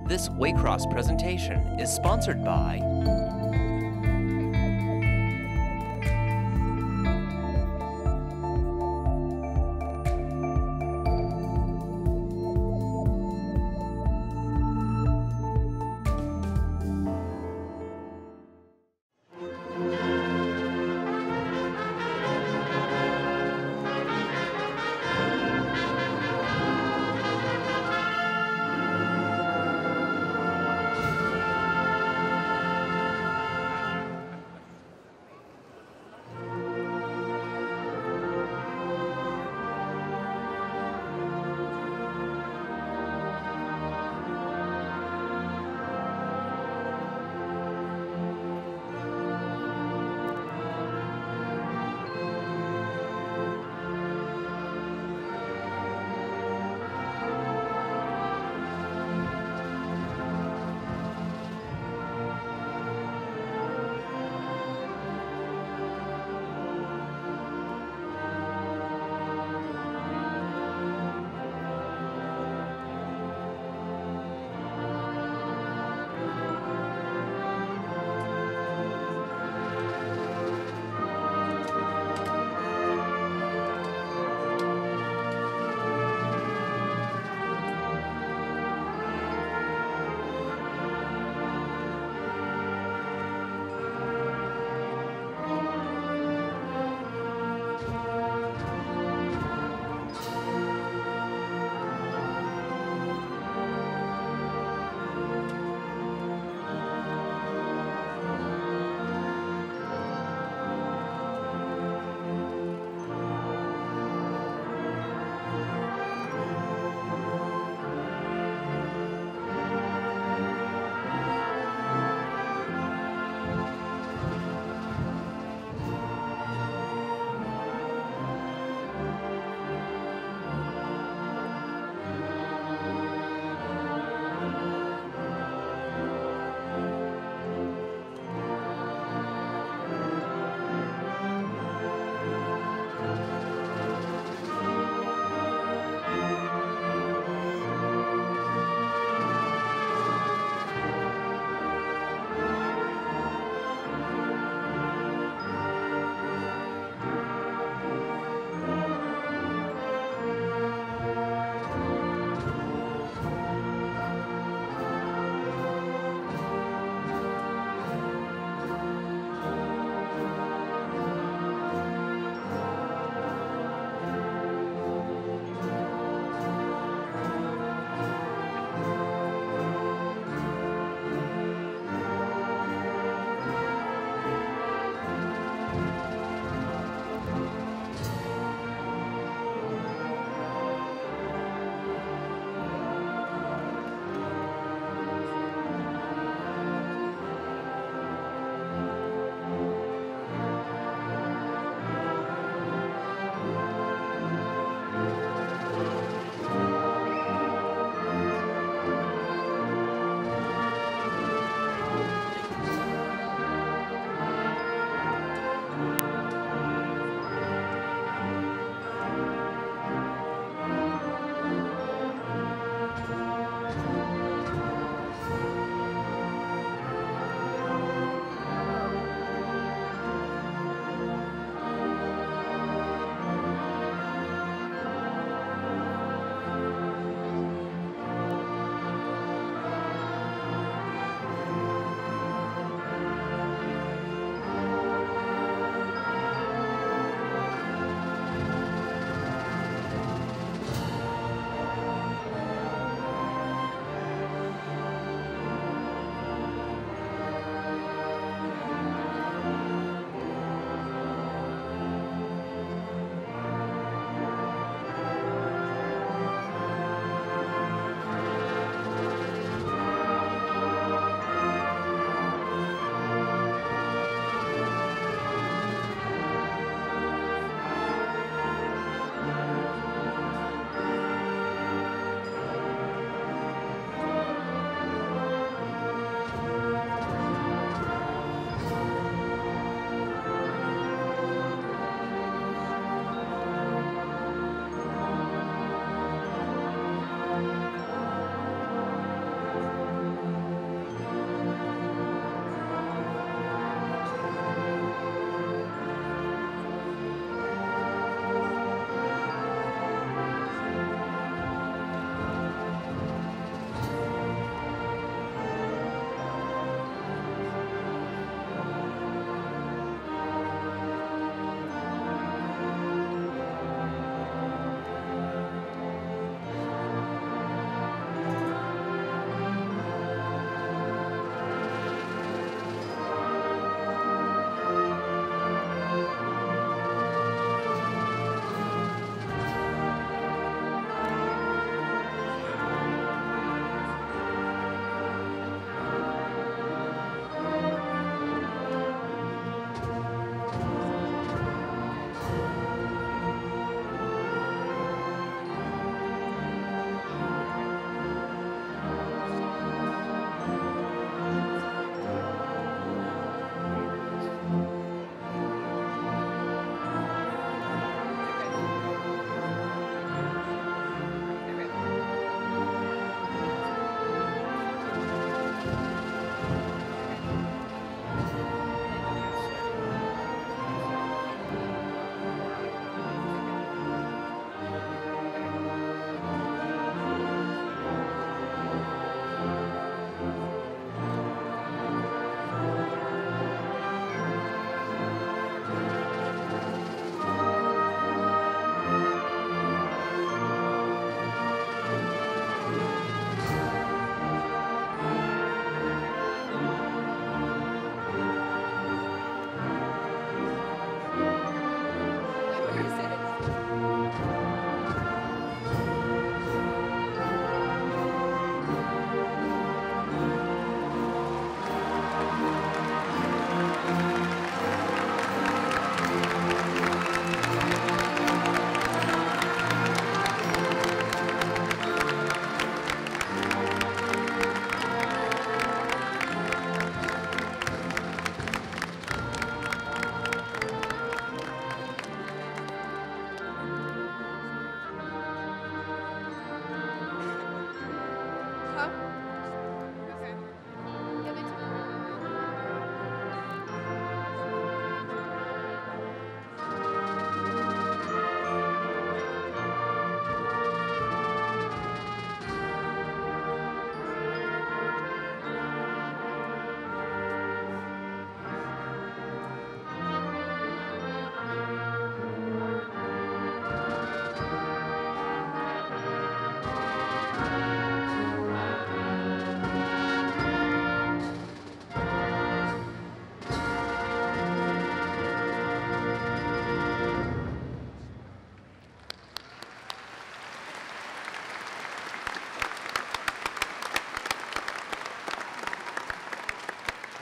This Waycross presentation is sponsored by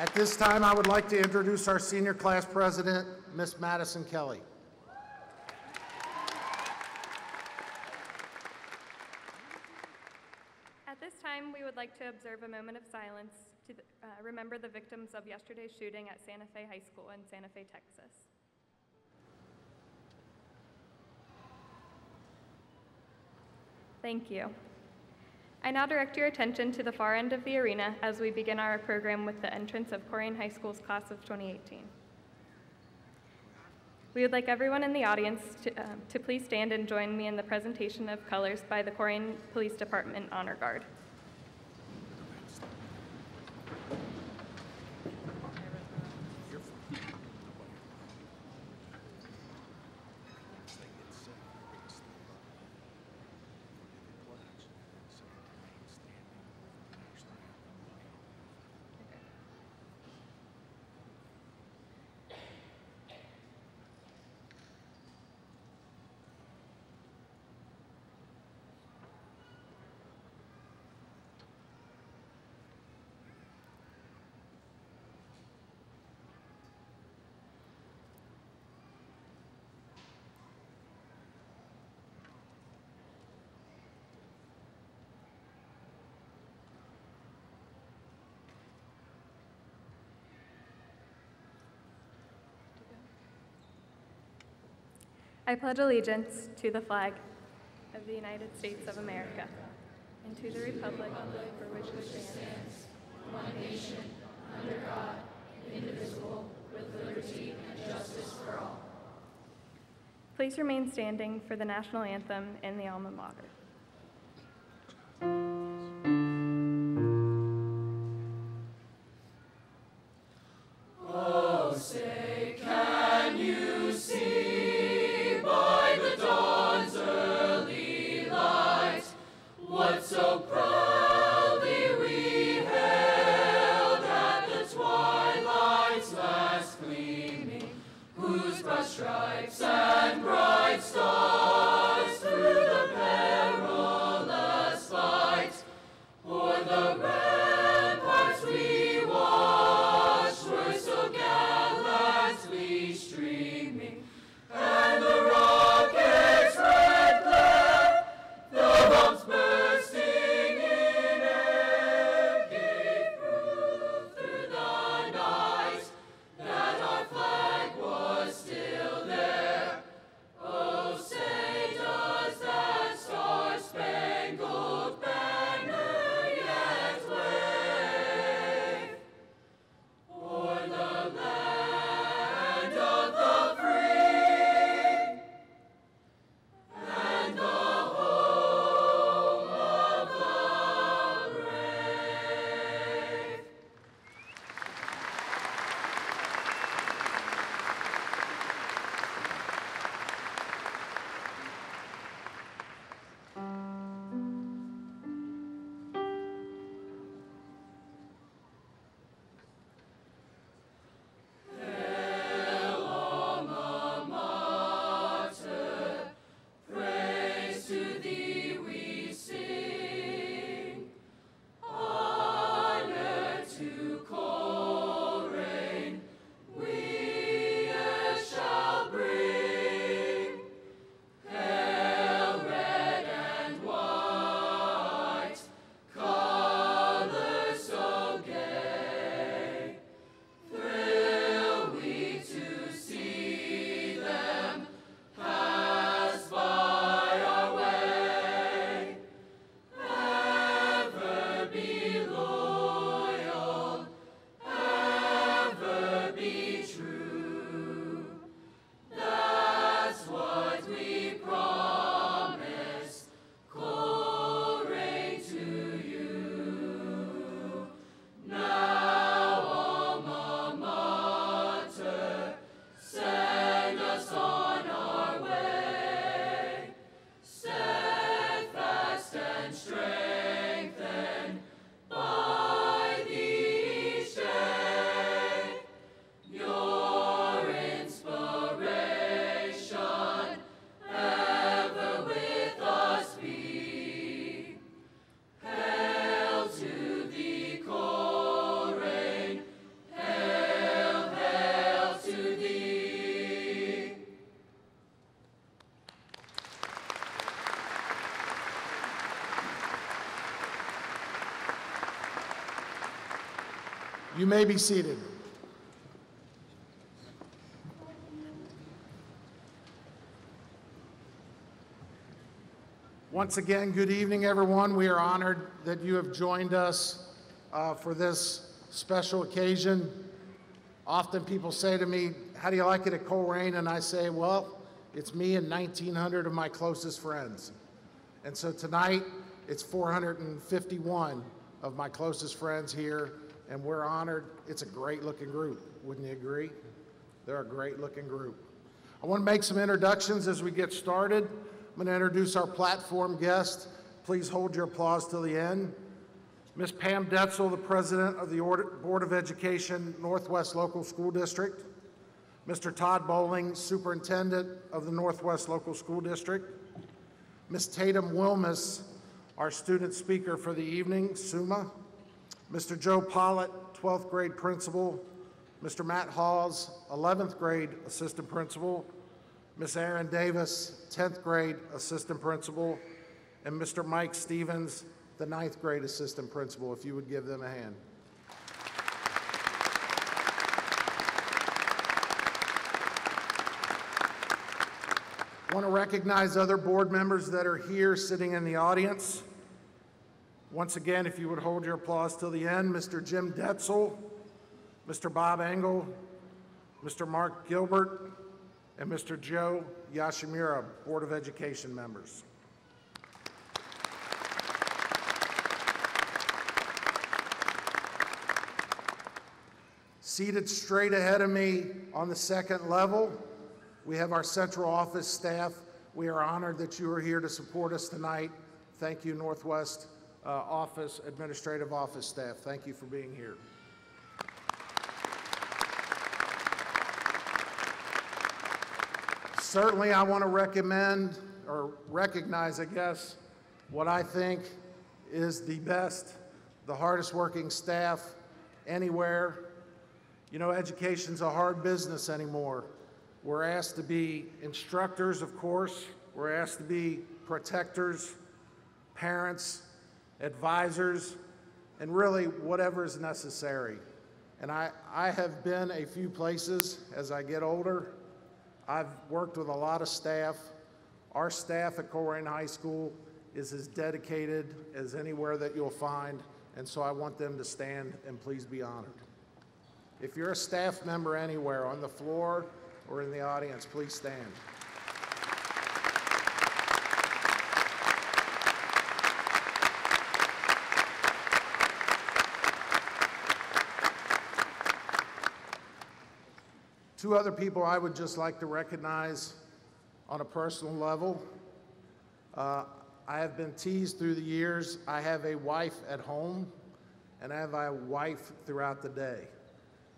At this time, I would like to introduce our senior class president, Miss Madison Kelly. At this time, we would like to observe a moment of silence to remember the victims of yesterday's shooting at Santa Fe High School in Santa Fe, Texas. Thank you. I now direct your attention to the far end of the arena as we begin our program with the entrance of Colerain High School's class of 2018. We would like everyone in the audience to please stand and join me in the presentation of colors by the Colerain Police Department Honor Guard. I pledge allegiance to the flag of the United States of America and to the republic for which it stands, one nation, under God, indivisible, with liberty and justice for all. Please remain standing for the national anthem and the alma mater. Oh, say, can you see by the dawn's early light what so proudly we hailed at the twilight's last gleaming, whose broad stripes and bright stars through the perilous You may be seated. Once again, good evening, everyone. We are honored that you have joined us for this special occasion. Often people say to me, how do you like it at Colerain? And I say, well, it's me and 1,900 of my closest friends. And so tonight, it's 451 of my closest friends here, and we're honored. It's a great-looking group. Wouldn't you agree? They're a great-looking group. I want to make some introductions as we get started. I'm going to introduce our platform guest. Please hold your applause till the end. Ms. Pam Detzel, the President of the Board of Education, Northwest Local School District. Mr. Todd Bowling, Superintendent of the Northwest Local School District. Ms. Tatum Wilmus, our student speaker for the evening, SUMA. Mr. Joe Pollitt, 12th grade principal. Mr. Matt Hawes, 11th grade assistant principal. Ms. Erin Davis, 10th grade assistant principal. And Mr. Mike Stevens, the 9th grade assistant principal, if you would give them a hand. I want to recognize other board members that are here sitting in the audience. Once again, if you would hold your applause till the end, Mr. Jim Detzel, Mr. Bob Engel, Mr. Mark Gilbert, and Mr. Joe Yashimura, Board of Education members. Seated straight ahead of me on the second level, we have our central office staff. We are honored that you are here to support us tonight. Thank you, Northwest Administrative Office staff. Thank you for being here. Certainly, I want to recognize, I guess, what I think is the best, the hardest working staff anywhere. You know, education's a hard business anymore. We're asked to be instructors, of course. We're asked to be protectors, parents, advisors, and really whatever is necessary. And I have been a few places as I get older. I've worked with a lot of staff. Our staff at Colerain High School is as dedicated as anywhere that you'll find, and so I want them to stand and please be honored. If you're a staff member anywhere, on the floor or in the audience, please stand. Two other people I would just like to recognize on a personal level. I have been teased through the years. I have a wife at home, and I have a wife throughout the day.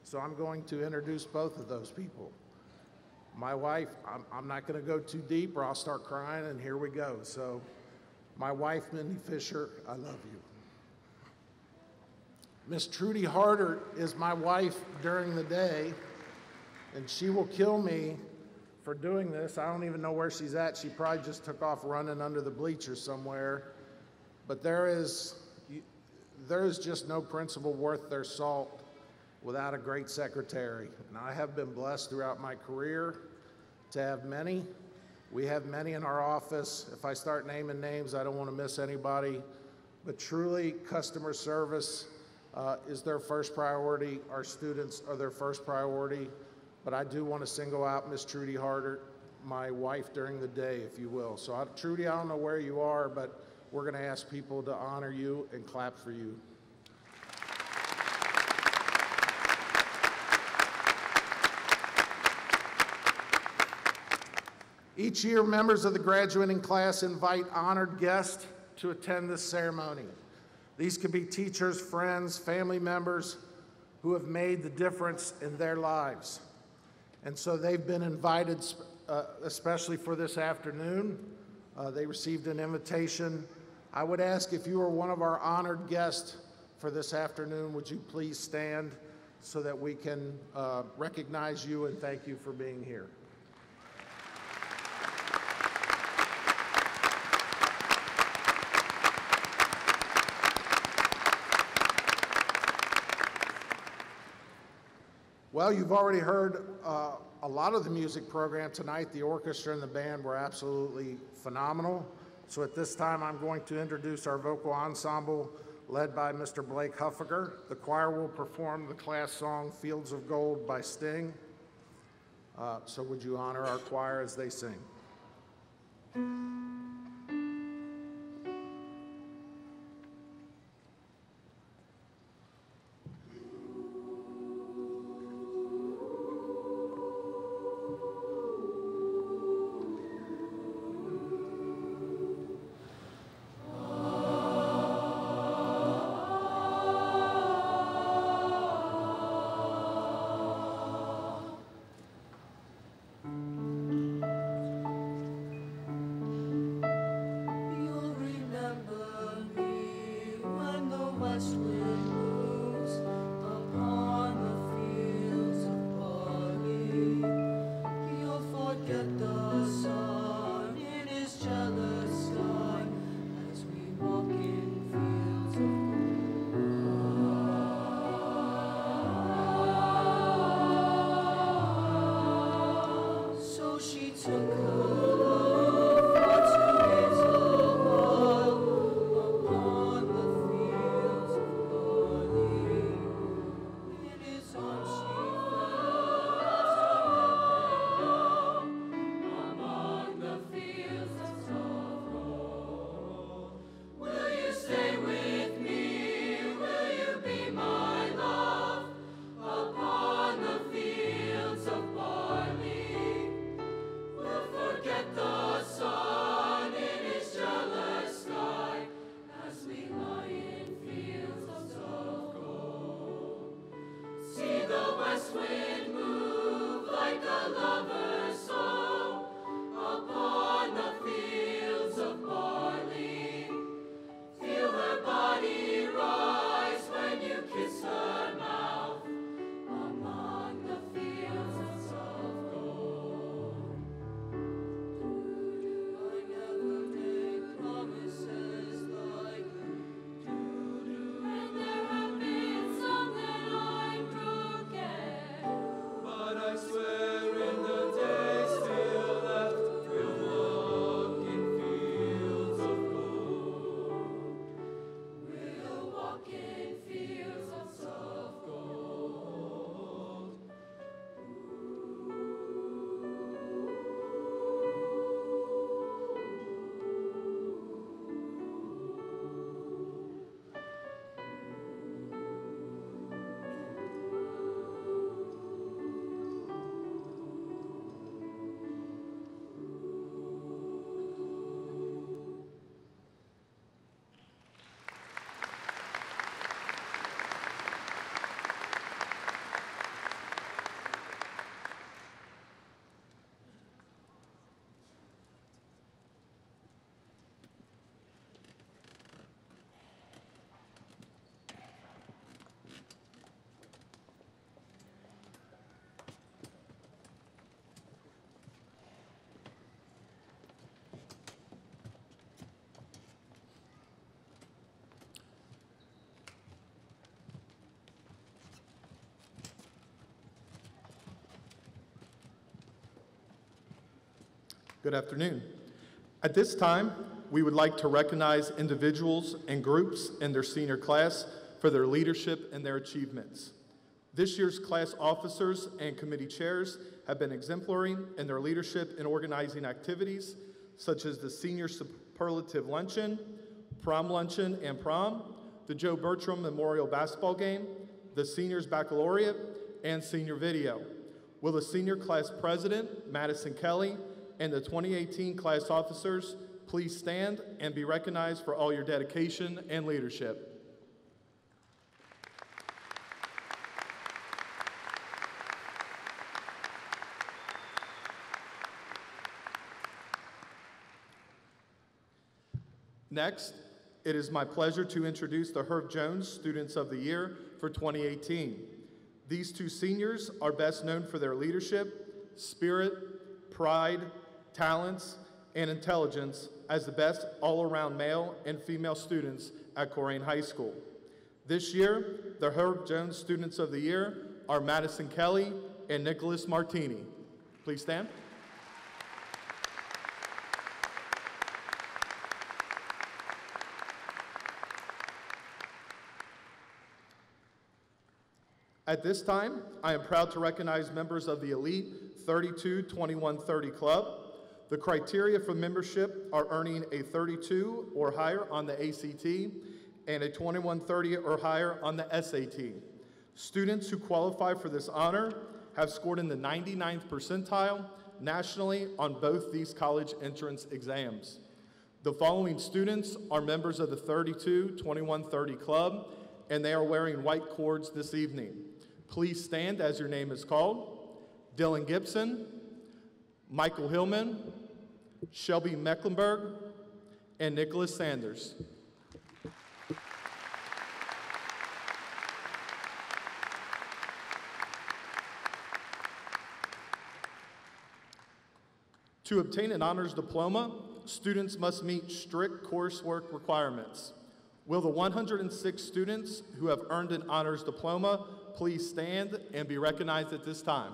So I'm going to introduce both of those people. My wife, I'm not going to go too deep or I'll start crying, and here we go. So my wife, Mindy Fisher, I love you. Miss Trudy Harder is my wife during the day, and she will kill me for doing this. I don't even know where she's at. She probably just took off running under the bleachers somewhere. But there is just no principal worth their salt without a great secretary. And I have been blessed throughout my career to have many. We have many in our office. If I start naming names, I don't want to miss anybody. But truly, customer service is their first priority. Our students are their first priority. But I do want to single out Miss Trudy Harder, my wife during the day, if you will. So Trudy, I don't know where you are, but we're going to ask people to honor you and clap for you. Each year, members of the graduating class invite honored guests to attend this ceremony. These could be teachers, friends, family members who have made the difference in their lives. And so they've been invited, especially for this afternoon. They received an invitation. I would ask if you are one of our honored guests for this afternoon, would you please stand so that we can recognize you and thank you for being here. Well, you've already heard a lot of the music program tonight. The orchestra and the band were absolutely phenomenal. So at this time, I'm going to introduce our vocal ensemble led by Mr. Blake Huffager. The choir will perform the class song Fields of Gold by Sting. So would you honor our choir as they sing? Good afternoon. At this time, we would like to recognize individuals and groups in their senior class for their leadership and their achievements. This year's class officers and committee chairs have been exemplary in their leadership in organizing activities such as the Senior Superlative Luncheon, Prom Luncheon and Prom, the Joe Bertram Memorial Basketball Game, the Seniors Baccalaureate, and Senior Video. Will the senior class president, Madison Kelly, and the 2018 class officers please stand and be recognized for all your dedication and leadership. Next, it is my pleasure to introduce the Herb Jones Students of the Year for 2018. These two seniors are best known for their leadership, spirit, pride, talents, and intelligence as the best all-around male and female students at Colerain High School. This year, the Herb Jones Students of the Year are Madison Kelly and Nicholas Martini. Please stand. At this time, I am proud to recognize members of the elite 32-21-30 club. The criteria for membership are earning a 32 or higher on the ACT and a 2130 or higher on the SAT. Students who qualify for this honor have scored in the 99th percentile nationally on both these college entrance exams. The following students are members of the 32-21-30 club, and they are wearing white cords this evening. Please stand as your name is called. Dylan Gibson, Michael Hillman, Shelby Mecklenburg, and Nicholas Sanders. To obtain an honors diploma, students must meet strict coursework requirements. Will the 106 students who have earned an honors diploma please stand and be recognized at this time?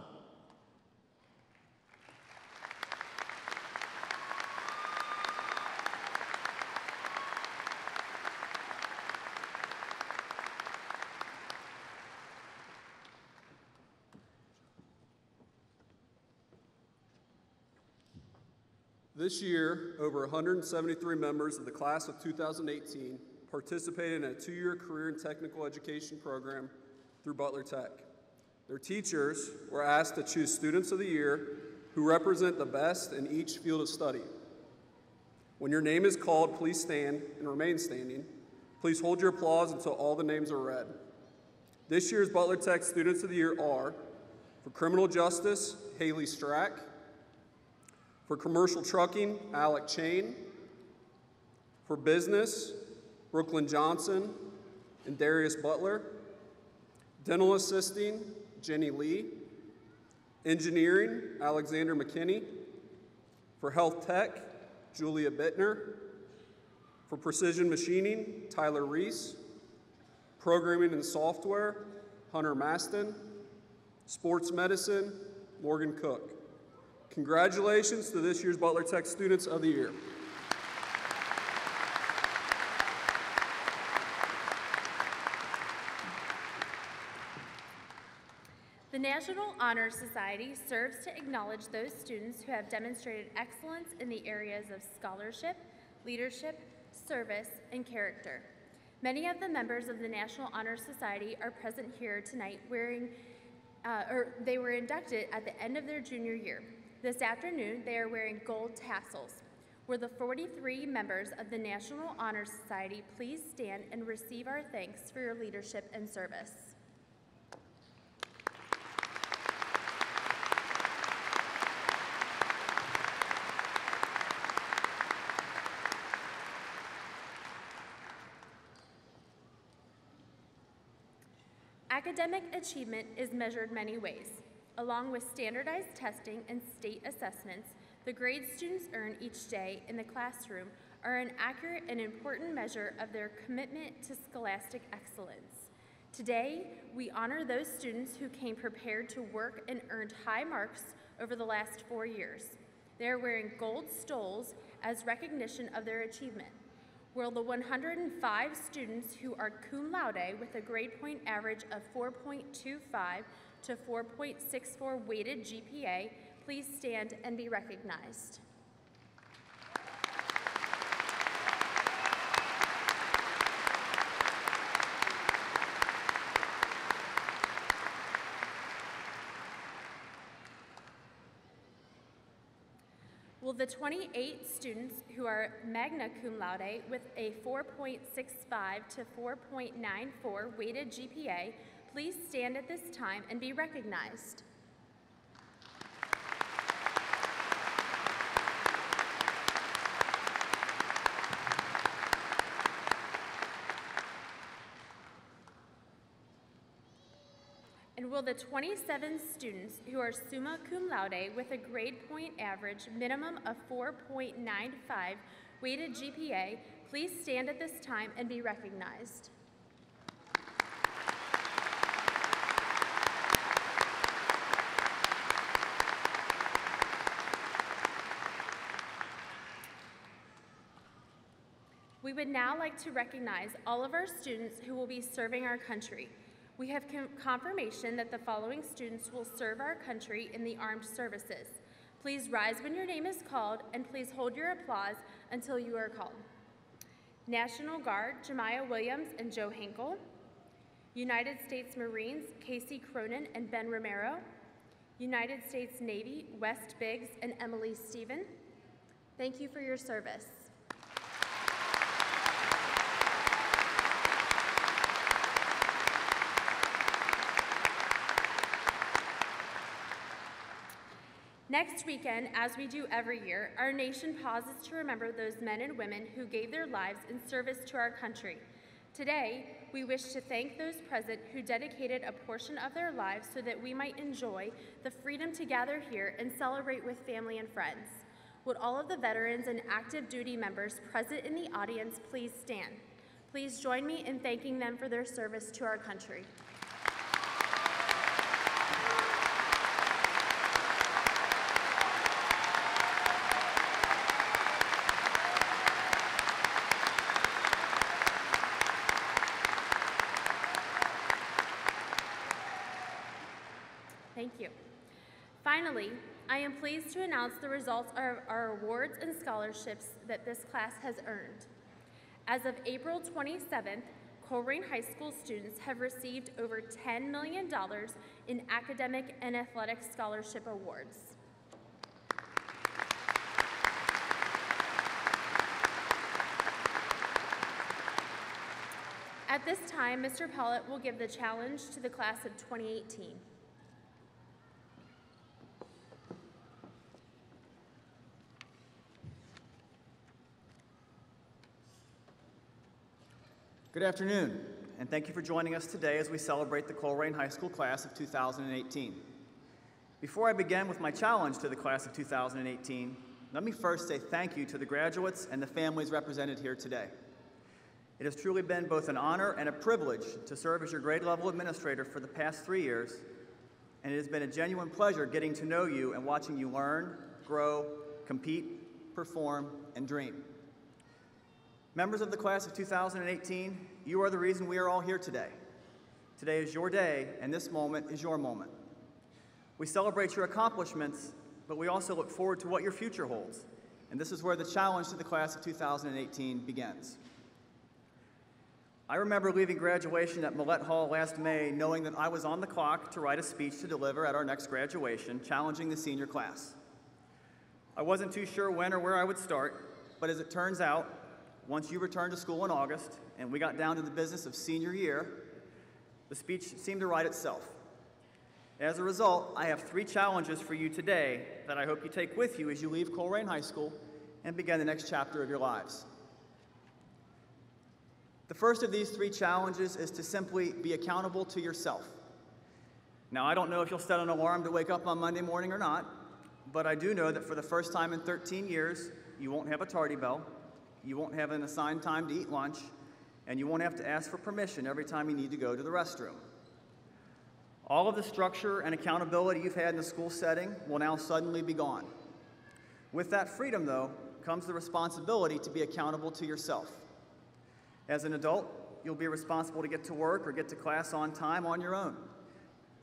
This year, over 173 members of the class of 2018 participated in a 2-year career and technical education program through Butler Tech. Their teachers were asked to choose Students of the Year who represent the best in each field of study. When your name is called, please stand and remain standing. Please hold your applause until all the names are read. This year's Butler Tech Students of the Year are, for Criminal Justice, Haley Strack; for Commercial Trucking, Alec Chain; for Business, Brooklyn Johnson and Darius Butler; Dental Assisting, Jenny Lee; Engineering, Alexander McKinney; for Health Tech, Julia Bittner; for Precision Machining, Tyler Reese; Programming and Software, Hunter Maston; Sports Medicine, Morgan Cook. Congratulations to this year's Butler Tech Students of the Year. The National Honor Society serves to acknowledge those students who have demonstrated excellence in the areas of scholarship, leadership, service, and character. Many of the members of the National Honor Society are present here tonight they were inducted at the end of their junior year. This afternoon, they are wearing gold tassels. Will the 43 members of the National Honor Society please stand and receive our thanks for your leadership and service? Academic achievement is measured many ways. Along with standardized testing and state assessments, the grades students earn each day in the classroom are an accurate and important measure of their commitment to scholastic excellence. Today, we honor those students who came prepared to work and earned high marks over the last 4 years. They are wearing gold stoles as recognition of their achievement. Will the 105 students who are cum laude with a grade point average of 4.25 to 4.64 weighted GPA please stand and be recognized? Will the 28 students who are magna cum laude with a 4.65 to 4.94 weighted GPA please stand at this time and be recognized? And will the 27 students who are summa cum laude with a grade point average minimum of 4.95 weighted GPA please stand at this time and be recognized? We would now like to recognize all of our students who will be serving our country. We have confirmation that the following students will serve our country in the armed services. Please rise when your name is called, and please hold your applause until you are called. National Guard, Jemiah Williams and Joe Hinkle. United States Marines, Casey Cronin and Ben Romero. United States Navy, West Biggs and Emily Stephen. Thank you for your service. Next weekend, as we do every year, our nation pauses to remember those men and women who gave their lives in service to our country. Today, we wish to thank those present who dedicated a portion of their lives so that we might enjoy the freedom to gather here and celebrate with family and friends. Would all of the veterans and active duty members present in the audience please stand? Please join me in thanking them for their service to our country. Thank you. Finally, I am pleased to announce the results of our awards and scholarships that this class has earned. As of April 27th, Colerain High School students have received over $10 million in academic and athletic scholarship awards. At this time, Mr. Pollitt will give the challenge to the class of 2018. Good afternoon, and thank you for joining us today as we celebrate the Colerain High School class of 2018. Before I begin with my challenge to the class of 2018, let me first say thank you to the graduates and the families represented here today. It has truly been both an honor and a privilege to serve as your grade level administrator for the past 3 years, and it has been a genuine pleasure getting to know you and watching you learn, grow, compete, perform, and dream. Members of the class of 2018, you are the reason we are all here today. Today is your day, and this moment is your moment. We celebrate your accomplishments, but we also look forward to what your future holds, and this is where the challenge to the class of 2018 begins. I remember leaving graduation at Millett Hall last May knowing that I was on the clock to write a speech to deliver at our next graduation, challenging the senior class. I wasn't too sure when or where I would start, but as it turns out, once you returned to school in August and we got down to the business of senior year, the speech seemed to write itself. As a result, I have 3 challenges for you today that I hope you take with you as you leave Colerain High School and begin the next chapter of your lives. The first of these 3 challenges is to simply be accountable to yourself. Now, I don't know if you'll set an alarm to wake up on Monday morning or not, but I do know that for the first time in 13 years, you won't have a tardy bell, you won't have an assigned time to eat lunch, and you won't have to ask for permission every time you need to go to the restroom. All of the structure and accountability you've had in the school setting will now suddenly be gone. With that freedom, though, comes the responsibility to be accountable to yourself. As an adult, you'll be responsible to get to work or get to class on time on your own,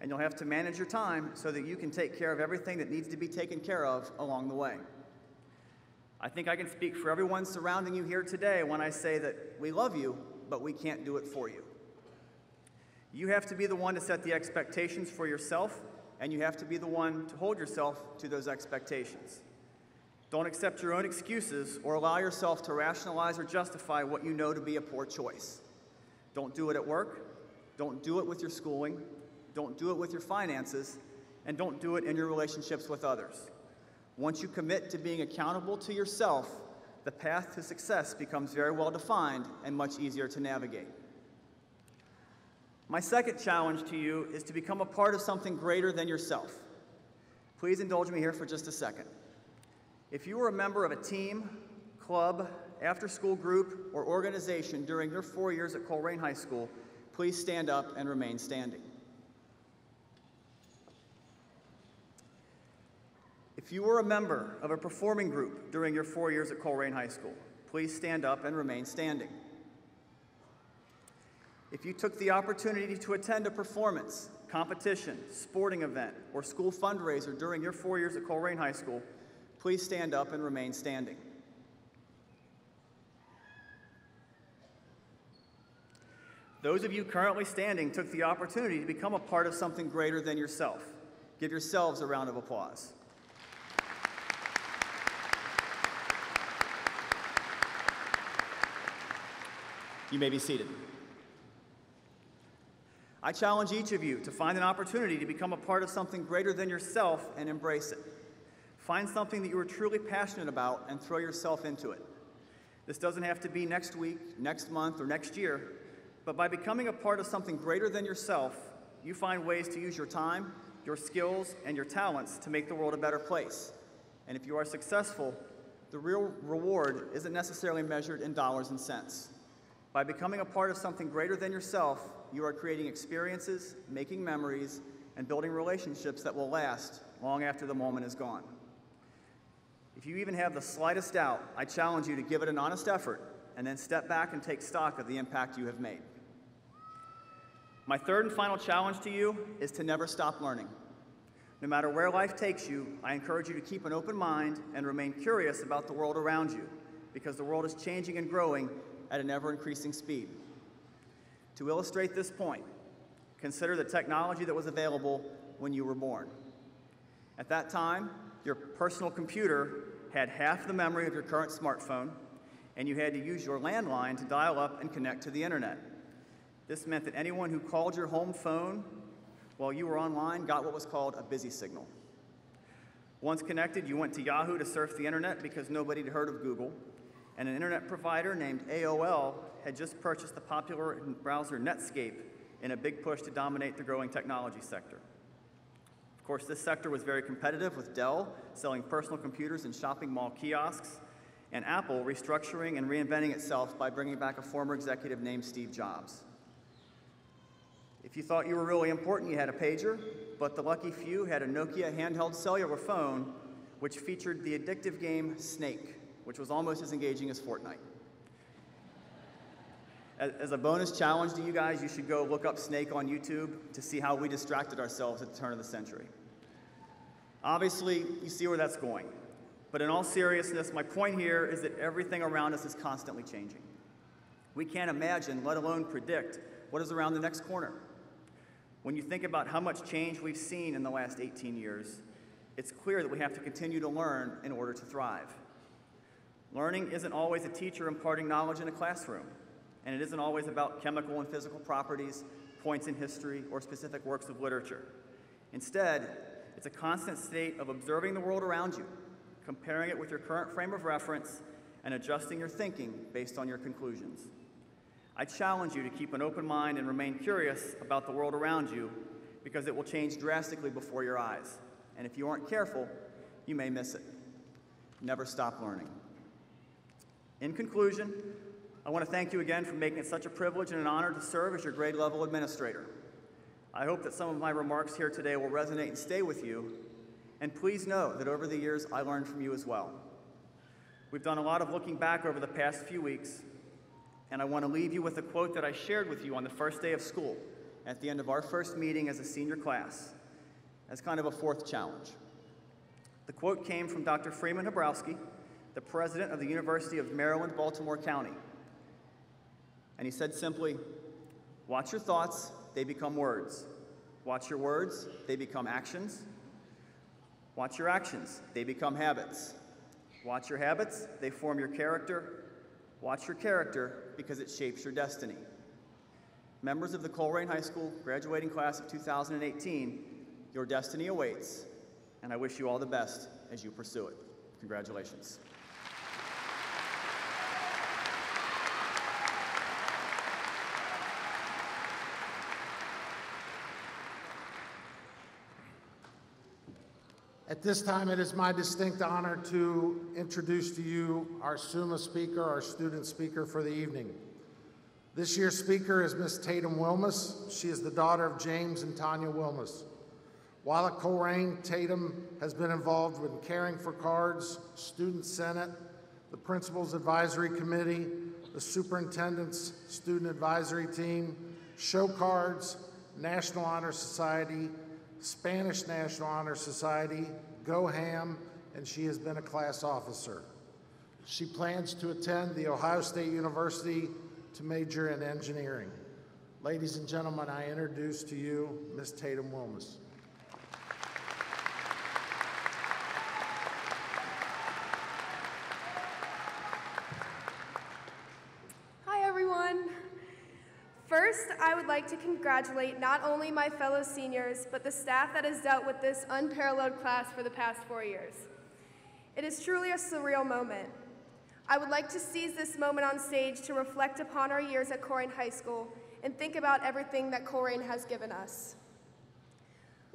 and you'll have to manage your time so that you can take care of everything that needs to be taken care of along the way. I think I can speak for everyone surrounding you here today when I say that we love you, but we can't do it for you. You have to be the one to set the expectations for yourself, and you have to be the one to hold yourself to those expectations. Don't accept your own excuses or allow yourself to rationalize or justify what you know to be a poor choice. Don't do it at work, don't do it with your schooling, don't do it with your finances, and don't do it in your relationships with others. Once you commit to being accountable to yourself, the path to success becomes very well defined and much easier to navigate. My second challenge to you is to become a part of something greater than yourself. Please indulge me here for just a second. If you were a member of a team, club, after-school group, or organization during your 4 years at Colerain High School, please stand up and remain standing. If you were a member of a performing group during your 4 years at Colerain High School, please stand up and remain standing. If you took the opportunity to attend a performance, competition, sporting event, or school fundraiser during your 4 years at Colerain High School, please stand up and remain standing. Those of you currently standing took the opportunity to become a part of something greater than yourself. Give yourselves a round of applause. You may be seated. I challenge each of you to find an opportunity to become a part of something greater than yourself and embrace it. Find something that you are truly passionate about and throw yourself into it. This doesn't have to be next week, next month, or next year, but by becoming a part of something greater than yourself, you find ways to use your time, your skills, and your talents to make the world a better place. And if you are successful, the real reward isn't necessarily measured in dollars and cents. By becoming a part of something greater than yourself, you are creating experiences, making memories, and building relationships that will last long after the moment is gone. If you even have the slightest doubt, I challenge you to give it an honest effort and then step back and take stock of the impact you have made. My third and final challenge to you is to never stop learning. No matter where life takes you, I encourage you to keep an open mind and remain curious about the world around you, because the world is changing and growing at an ever-increasing speed. To illustrate this point, consider the technology that was available when you were born. At that time, your personal computer had half the memory of your current smartphone, and you had to use your landline to dial up and connect to the internet. This meant that anyone who called your home phone while you were online got what was called a busy signal. Once connected, you went to Yahoo to surf the internet because nobody had heard of Google, and an internet provider named AOL had just purchased the popular browser Netscape in a big push to dominate the growing technology sector. Of course, this sector was very competitive, with Dell selling personal computers in shopping mall kiosks, and Apple restructuring and reinventing itself by bringing back a former executive named Steve Jobs. If you thought you were really important, you had a pager, but the lucky few had a Nokia handheld cellular phone, which featured the addictive game Snake, which was almost as engaging as Fortnite. As a bonus challenge to you guys, you should go look up Snake on YouTube to see how we distracted ourselves at the turn of the century. Obviously, you see where that's going. But in all seriousness, my point here is that everything around us is constantly changing. We can't imagine, let alone predict, what is around the next corner. When you think about how much change we've seen in the last 18 years, it's clear that we have to continue to learn in order to thrive. Learning isn't always a teacher imparting knowledge in a classroom, and it isn't always about chemical and physical properties, points in history, or specific works of literature. Instead, it's a constant state of observing the world around you, comparing it with your current frame of reference, and adjusting your thinking based on your conclusions. I challenge you to keep an open mind and remain curious about the world around you, because it will change drastically before your eyes. And if you aren't careful, you may miss it. Never stop learning. In conclusion, I want to thank you again for making it such a privilege and an honor to serve as your grade level administrator. I hope that some of my remarks here today will resonate and stay with you, and please know that over the years I learned from you as well. We've done a lot of looking back over the past few weeks, and I want to leave you with a quote that I shared with you on the first day of school at the end of our first meeting as a senior class, as kind of a fourth challenge. The quote came from Dr. Freeman Habrowski, the president of the University of Maryland, Baltimore County. And he said simply, "Watch your thoughts, they become words. Watch your words, they become actions. Watch your actions, they become habits. Watch your habits, they form your character. Watch your character, because it shapes your destiny." Members of the Colerain High School graduating class of 2018, your destiny awaits, and I wish you all the best as you pursue it. Congratulations. At this time, it is my distinct honor to introduce to you our SUMA speaker, our student speaker for the evening. This year's speaker is Miss Tatum Wilmus. She is the daughter of James and Tanya Wilmus. While at Colerain, Tatum has been involved with Caring for Cards, Student Senate, the Principals Advisory Committee, the Superintendent's Student Advisory Team, Show Cards, National Honor Society, Spanish National Honor Society, Go Ham, and she has been a class officer. She plans to attend The Ohio State University to major in engineering. Ladies and gentlemen, I introduce to you Ms. Tatum Wilmus. Hi, everyone. First, I would like to congratulate not only my fellow seniors, but the staff that has dealt with this unparalleled class for the past 4 years. It is truly a surreal moment. I would like to seize this moment on stage to reflect upon our years at Colerain High School and think about everything that Colerain has given us.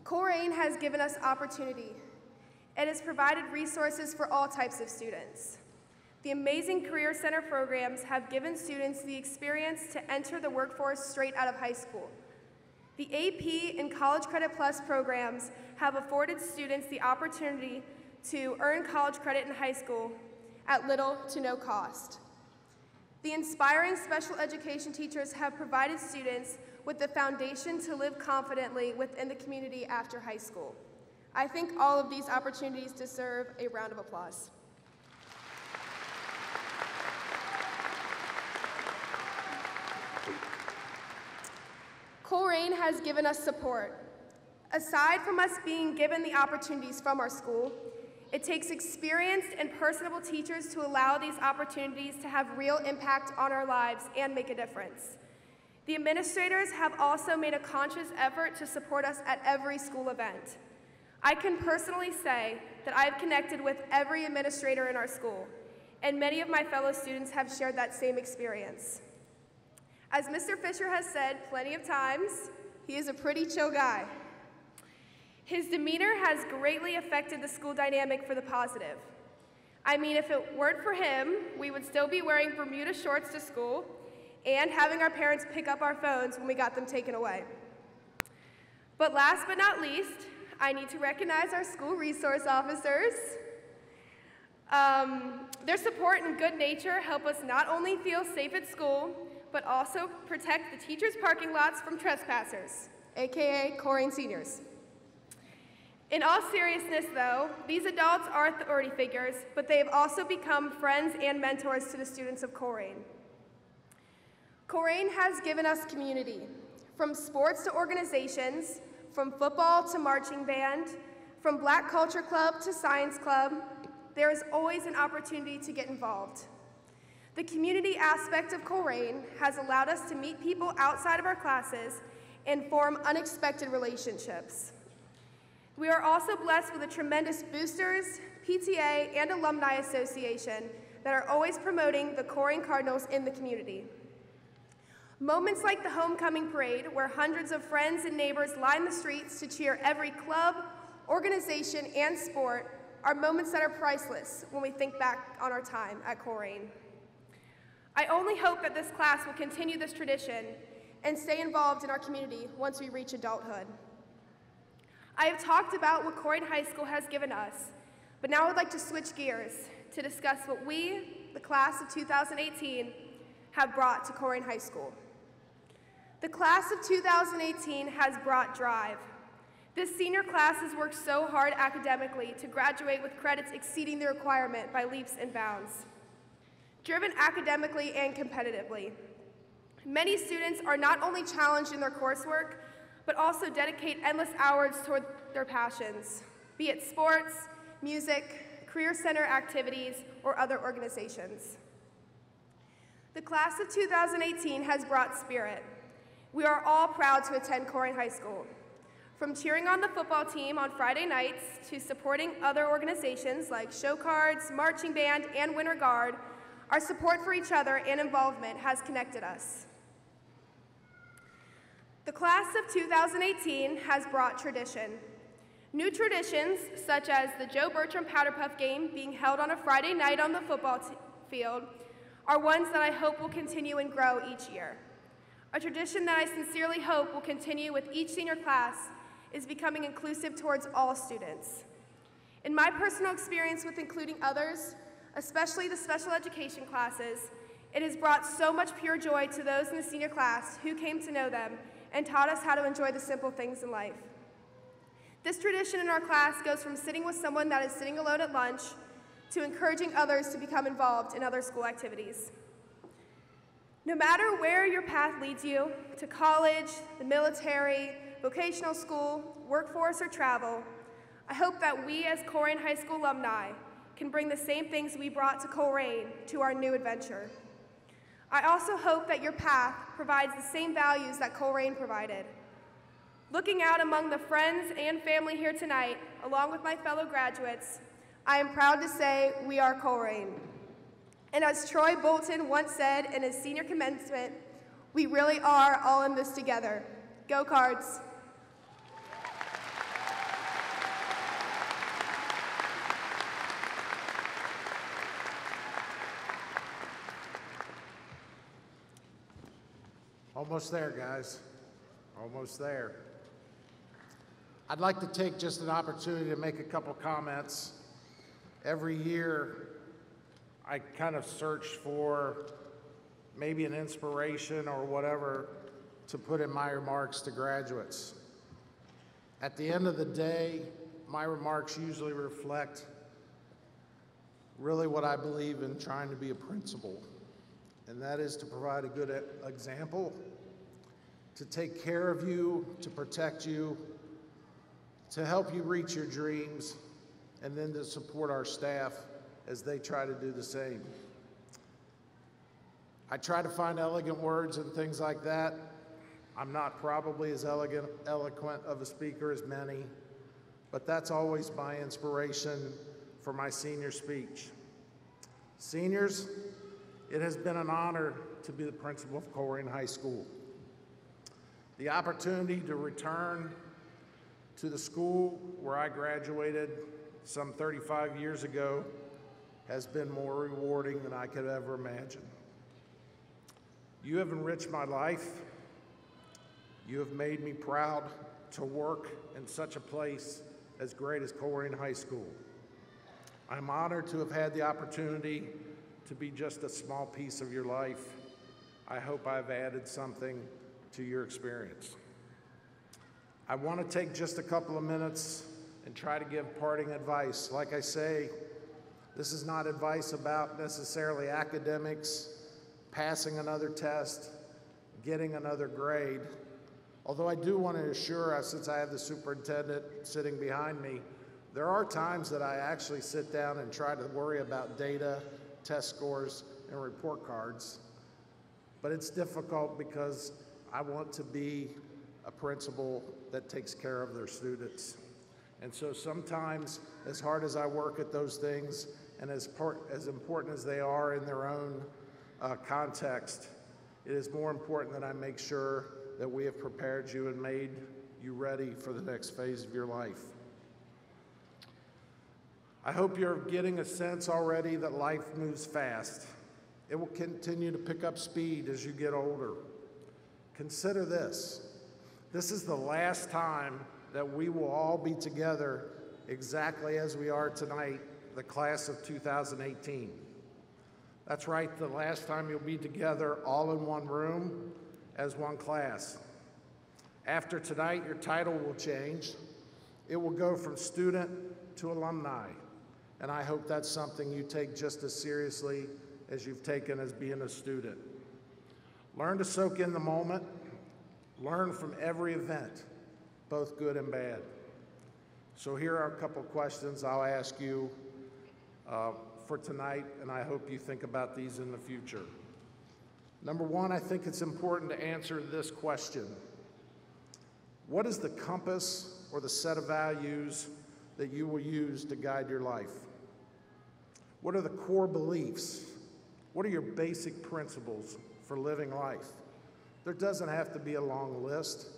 Colerain has given us opportunity. It has provided resources for all types of students. The amazing Career Center programs have given students the experience to enter the workforce straight out of high school. The AP and College Credit Plus programs have afforded students the opportunity to earn college credit in high school at little to no cost. The inspiring special education teachers have provided students with the foundation to live confidently within the community after high school. I think all of these opportunities deserve a round of applause. Colerain has given us support. Aside from us being given the opportunities from our school, it takes experienced and personable teachers to allow these opportunities to have real impact on our lives and make a difference. The administrators have also made a conscious effort to support us at every school event. I can personally say that I've connected with every administrator in our school, and many of my fellow students have shared that same experience. As Mr. Fisher has said plenty of times, he is a pretty chill guy. His demeanor has greatly affected the school dynamic for the positive. I mean, if it weren't for him, we would still be wearing Bermuda shorts to school and having our parents pick up our phones when we got them taken away. But last but not least, I need to recognize our school resource officers. Their support and good nature help us not only feel safe at school, but also protect the teachers' parking lots from trespassers, AKA Colerain seniors. In all seriousness, though, these adults are authority figures, but they have also become friends and mentors to the students of Colerain. Colerain has given us community, from sports to organizations, from football to marching band, from Black Culture Club to Science Club. There is always an opportunity to get involved. The community aspect of Colerain has allowed us to meet people outside of our classes and form unexpected relationships. We are also blessed with a tremendous boosters, PTA, and alumni association that are always promoting the Colerain Cardinals in the community. Moments like the homecoming parade, where hundreds of friends and neighbors line the streets to cheer every club, organization, and sport, are moments that are priceless when we think back on our time at Colerain. I only hope that this class will continue this tradition and stay involved in our community once we reach adulthood. I have talked about what Colerain High School has given us, but now I would like to switch gears to discuss what we, the class of 2018, have brought to Colerain High School. The class of 2018 has brought drive. This senior class has worked so hard academically to graduate with credits exceeding the requirement by leaps and bounds. Driven academically and competitively, many students are not only challenged in their coursework, but also dedicate endless hours toward their passions, be it sports, music, career center activities, or other organizations. The class of 2018 has brought spirit. We are all proud to attend Colerain High School. From cheering on the football team on Friday nights to supporting other organizations like Show Cards, Marching Band, and Winter Guard, our support for each other and involvement has connected us. The class of 2018 has brought tradition. New traditions, such as the Joe Bertram Powder Puff game being held on a Friday night on the football field, are ones that I hope will continue and grow each year. A tradition that I sincerely hope will continue with each senior class is becoming inclusive towards all students. In my personal experience with including others, especially the special education classes, it has brought so much pure joy to those in the senior class who came to know them and taught us how to enjoy the simple things in life. This tradition in our class goes from sitting with someone that is sitting alone at lunch to encouraging others to become involved in other school activities. No matter where your path leads you, to college, the military, vocational school, workforce, or travel, I hope that we as Colerain High School alumni can bring the same things we brought to Colerain to our new adventure. I also hope that your path provides the same values that Colerain provided. Looking out among the friends and family here tonight, along with my fellow graduates, I am proud to say we are Colerain. And as Troy Bolton once said in his senior commencement, we really are all in this together. Go Cards! Almost there, guys. Almost there. I'd like to take just an opportunity to make a couple comments. Every year, I kind of search for maybe an inspiration or whatever to put in my remarks to graduates. At the end of the day, my remarks usually reflect really what I believe in trying to be a principal, and that is to provide a good example, to take care of you, to protect you, to help you reach your dreams, and then to support our staff as they try to do the same. I try to find elegant words and things like that. I'm not probably as eloquent of a speaker as many, but that's always my inspiration for my senior speech. Seniors, it has been an honor to be the principal of Colerain High School. The opportunity to return to the school where I graduated some 35 years ago has been more rewarding than I could ever imagine. You have enriched my life. You have made me proud to work in such a place as great as Colerain High School. I'm honored to have had the opportunity to be just a small piece of your life. I hope I've added something to your experience. I want to take just a couple of minutes and try to give parting advice. Like I say, this is not advice about necessarily academics, passing another test, getting another grade. Although I do want to assure us, since I have the superintendent sitting behind me, there are times that I actually sit down and try to worry about data, test scores, and report cards. But it's difficult because I want to be a principal that takes care of their students. And so sometimes, as hard as I work at those things, and as important as they are in their own context, it is more important that I make sure that we have prepared you and made you ready for the next phase of your life. I hope you're getting a sense already that life moves fast. It will continue to pick up speed as you get older. Consider this. This is the last time that we will all be together exactly as we are tonight, the class of 2018. That's right, the last time you'll be together all in one room as one class. After tonight, your title will change. It will go from student to alumni, and I hope that's something you take just as seriously as you've taken as being a student. Learn to soak in the moment. Learn from every event, both good and bad. So here are a couple questions I'll ask you for tonight, and I hope you think about these in the future. Number one, I think it's important to answer this question. What is the compass or the set of values that you will use to guide your life? What are the core beliefs? What are your basic principles for living life? There doesn't have to be a long list,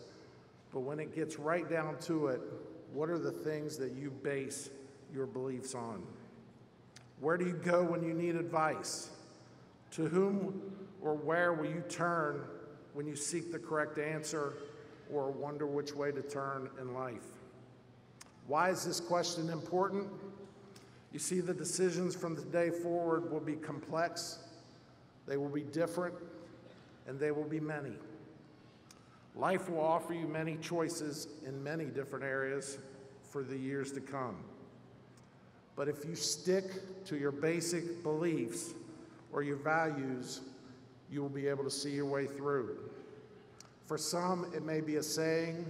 but when it gets right down to it, what are the things that you base your beliefs on? Where do you go when you need advice? To whom or where will you turn when you seek the correct answer or wonder which way to turn in life? Why is this question important? You see, the decisions from today forward will be complex, they will be different, and they will be many. Life will offer you many choices in many different areas for the years to come. But if you stick to your basic beliefs or your values, you will be able to see your way through. For some, it may be a saying,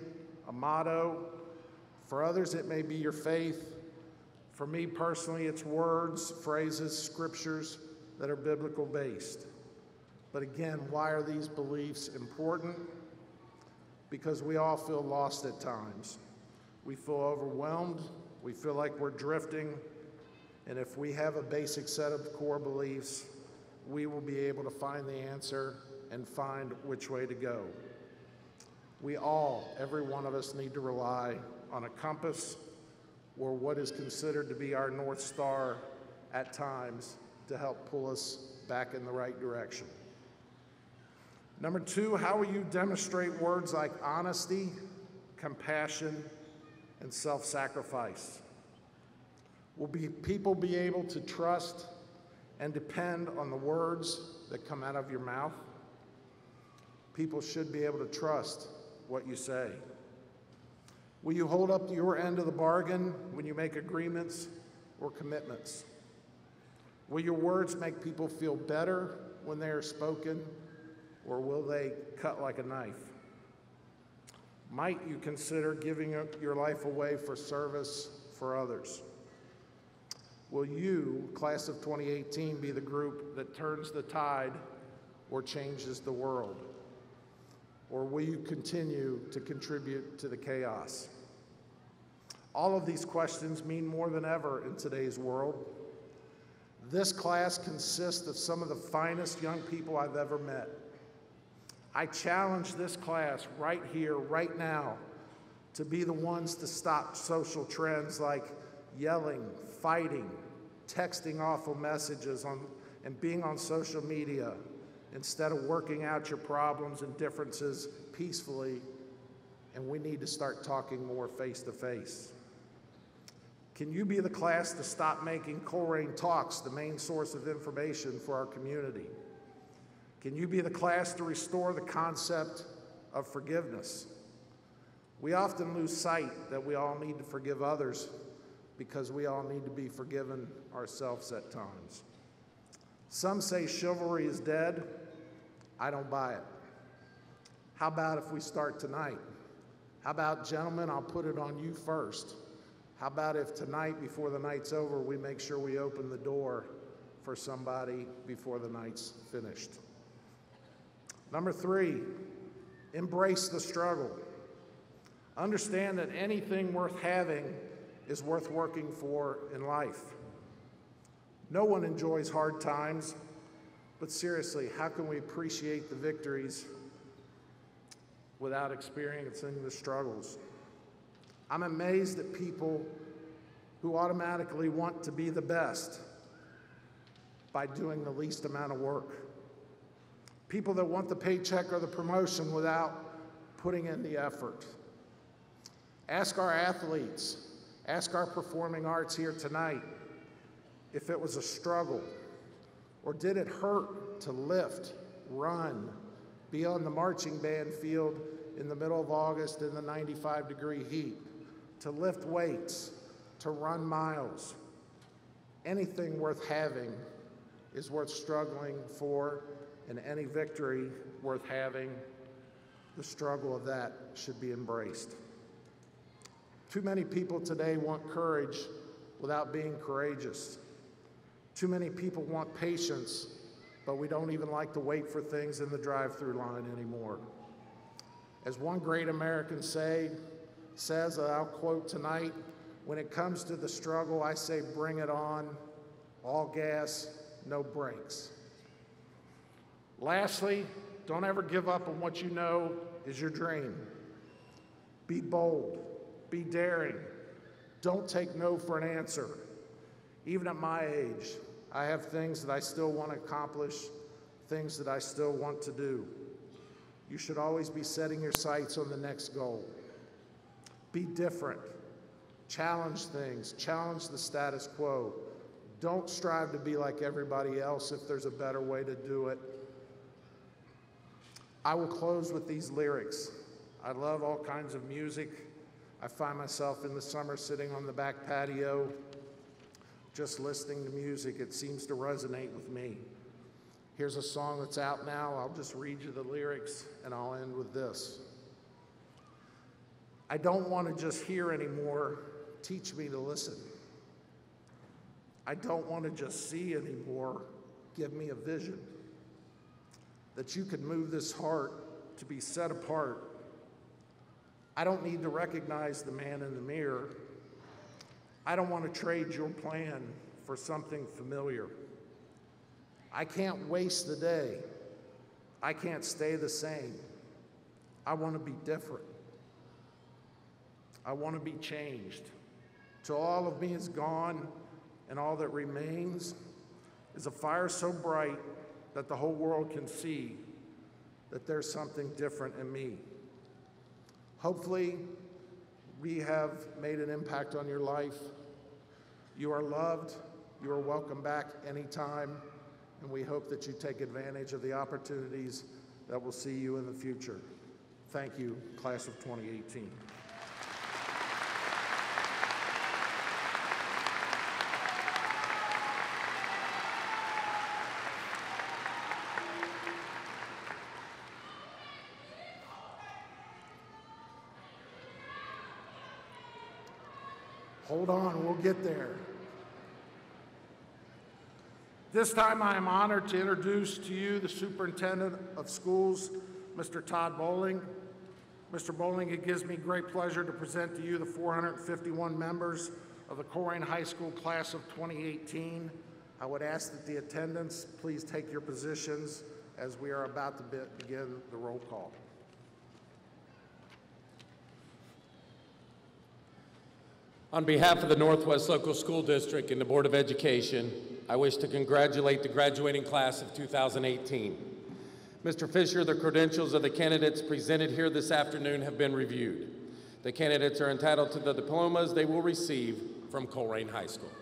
a motto. For others, it may be your faith. For me personally, it's words, phrases, scriptures that are biblical based. But again, why are these beliefs important? Because we all feel lost at times. We feel overwhelmed. We feel like we're drifting. And if we have a basic set of core beliefs, we will be able to find the answer and find which way to go. We all, every one of us, need to rely on a compass or what is considered to be our North Star at times to help pull us back in the right direction. Number two, how will you demonstrate words like honesty, compassion, and self-sacrifice? Will people be able to trust and depend on the words that come out of your mouth? People should be able to trust what you say. Will you hold up your end of the bargain when you make agreements or commitments? Will your words make people feel better when they are spoken, or will they cut like a knife? Might you consider giving your life away for service for others? Will you, class of 2018, be the group that turns the tide or changes the world? Or will you continue to contribute to the chaos? All of these questions mean more than ever in today's world. This class consists of some of the finest young people I've ever met. I challenge this class right here, right now, to be the ones to stop social trends like yelling, fighting, texting awful messages and being on social media instead of working out your problems and differences peacefully, and we need to start talking more face to face. Can you be the class to stop making Colerain Talks the main source of information for our community? Can you be the class to restore the concept of forgiveness? We often lose sight that we all need to forgive others because we all need to be forgiven ourselves at times. Some say chivalry is dead. I don't buy it. How about if we start tonight? How about, gentlemen, I'll put it on you first. How about if tonight, before the night's over, we make sure we open the door for somebody before the night's finished? Number three, embrace the struggle. Understand that anything worth having is worth working for in life. No one enjoys hard times, but seriously, how can we appreciate the victories without experiencing the struggles? I'm amazed at people who automatically want to be the best by doing the least amount of work. People that want the paycheck or the promotion without putting in the effort. Ask our athletes, ask our performing arts here tonight if it was a struggle, or did it hurt to lift, run, be on the marching band field in the middle of August in the 95-degree heat, to lift weights, to run miles. Anything worth having is worth struggling for, and any victory worth having, the struggle of that should be embraced. Too many people today want courage without being courageous. Too many people want patience, but we don't even like to wait for things in the drive-through line anymore. As one great American says, and I'll quote tonight, when it comes to the struggle, I say bring it on, all gas, no brakes. Lastly, don't ever give up on what you know is your dream. Be bold, be daring. Don't take no for an answer. Even at my age, I have things that I still want to accomplish, things that I still want to do. You should always be setting your sights on the next goal. Be different. Challenge things. Challenge the status quo. Don't strive to be like everybody else if there's a better way to do it. I will close with these lyrics. I love all kinds of music. I find myself in the summer sitting on the back patio, just listening to music. It seems to resonate with me. Here's a song that's out now. I'll just read you the lyrics and I'll end with this. I don't want to just hear anymore. Teach me to listen. I don't want to just see anymore. Give me a vision. That you can move this heart to be set apart. I don't need to recognize the man in the mirror. I don't want to trade your plan for something familiar. I can't waste the day. I can't stay the same. I want to be different. I want to be changed. Till all of me is gone and all that remains is a fire so bright that the whole world can see that there's something different in me. Hopefully, we have made an impact on your life. You are loved. You are welcome back anytime, and we hope that you take advantage of the opportunities that will see you in the future. Thank you, class of 2018. Hold on, we'll get there. This time I am honored to introduce to you the Superintendent of Schools, Mr. Todd Bowling. Mr. Bowling, it gives me great pleasure to present to you the 451 members of the Colerain High School class of 2018. I would ask that the attendants please take your positions as we are about to begin the roll call. On behalf of the Northwest Local School District and the Board of Education, I wish to congratulate the graduating class of 2018. Mr. Fisher, the credentials of the candidates presented here this afternoon have been reviewed. The candidates are entitled to the diplomas they will receive from Colerain High School.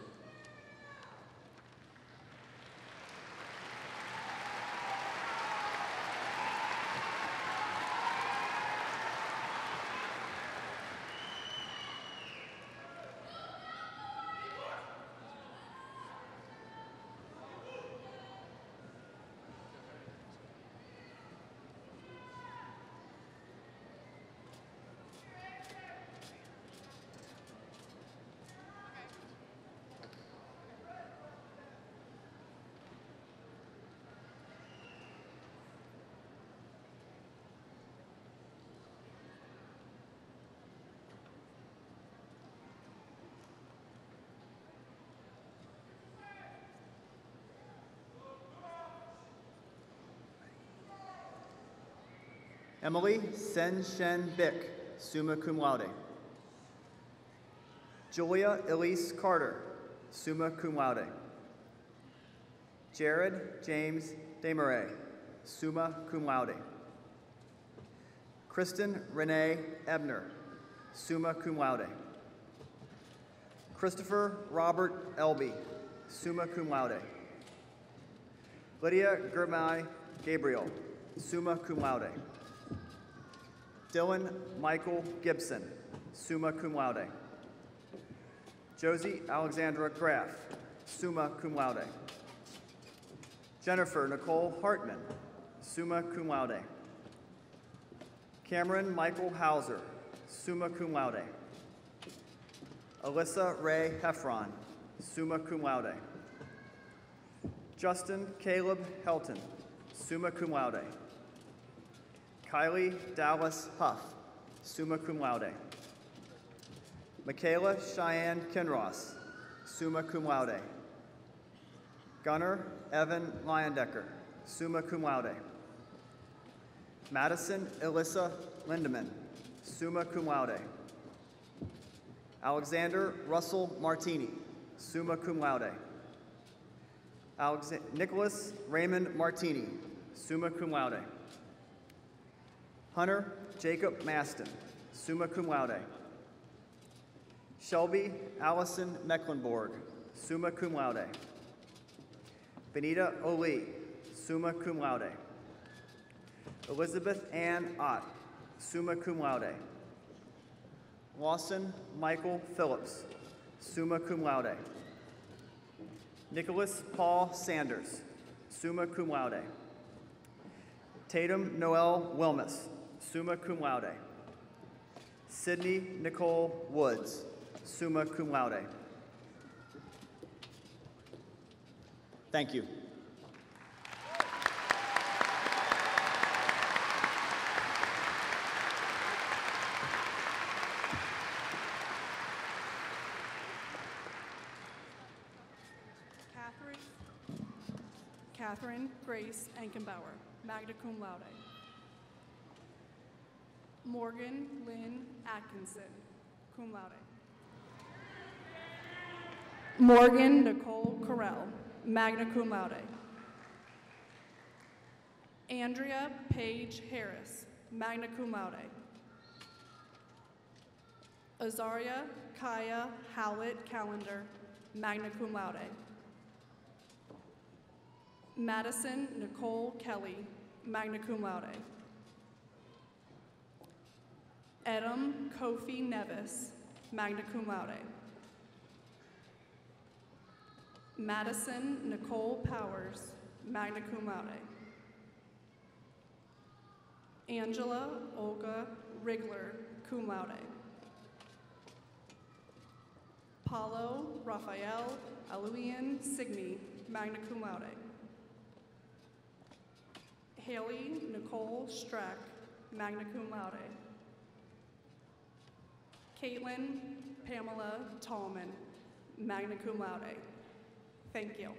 Emily Sen-Shen Bick, summa cum laude. Julia Elise Carter, summa cum laude. Jared James Desmarais, summa cum laude. Kristen Renee Ebner, summa cum laude. Christopher Robert Elby, summa cum laude. Lydia Germay Gabriel, summa cum laude. Dylan Michael Gibson, summa cum laude. Josie Alexandra Graff, summa cum laude. Jennifer Nicole Hartman, summa cum laude. Cameron Michael Hauser, summa cum laude. Alyssa Ray Heffron, summa cum laude. Justin Caleb Helton, summa cum laude. Kylie Dallas Huff, summa cum laude. Michaela Cheyenne Kinross, summa cum laude. Gunnar Evan Leyendecker, summa cum laude. Madison Alyssa Lindemann, summa cum laude. Alexander Russell Martini, summa cum laude. Nicholas Raymond Martini, summa cum laude. Hunter Jacob Maston, summa cum laude. Shelby Allison Mecklenburg, summa cum laude. Benita Oli, summa cum laude. Elizabeth Ann Ott, summa cum laude. Lawson Michael Phillips, summa cum laude. Nicholas Paul Sanders, summa cum laude. Tatum Noel Wilmus, summa cum laude. Sydney Nicole Woods, summa cum laude. Thank you. Catherine Grace Ankenbauer, magna cum laude. Morgan Lynn Atkinson, cum laude. Morgan Nicole Carell, magna cum laude. Andrea Paige Harris, magna cum laude. Azaria Kaya Howlett Callender, magna cum laude. Madison Nicole Kelly, magna cum laude. Edom Kofi Nevis, magna cum laude. Madison Nicole Powers, magna cum laude. Angela Olga Rigler, cum laude. Paulo Rafael Aluian Signy, magna cum laude. Haley Nicole Strack, magna cum laude. Caitlin Pamela Tallman, magna cum laude. Thank you.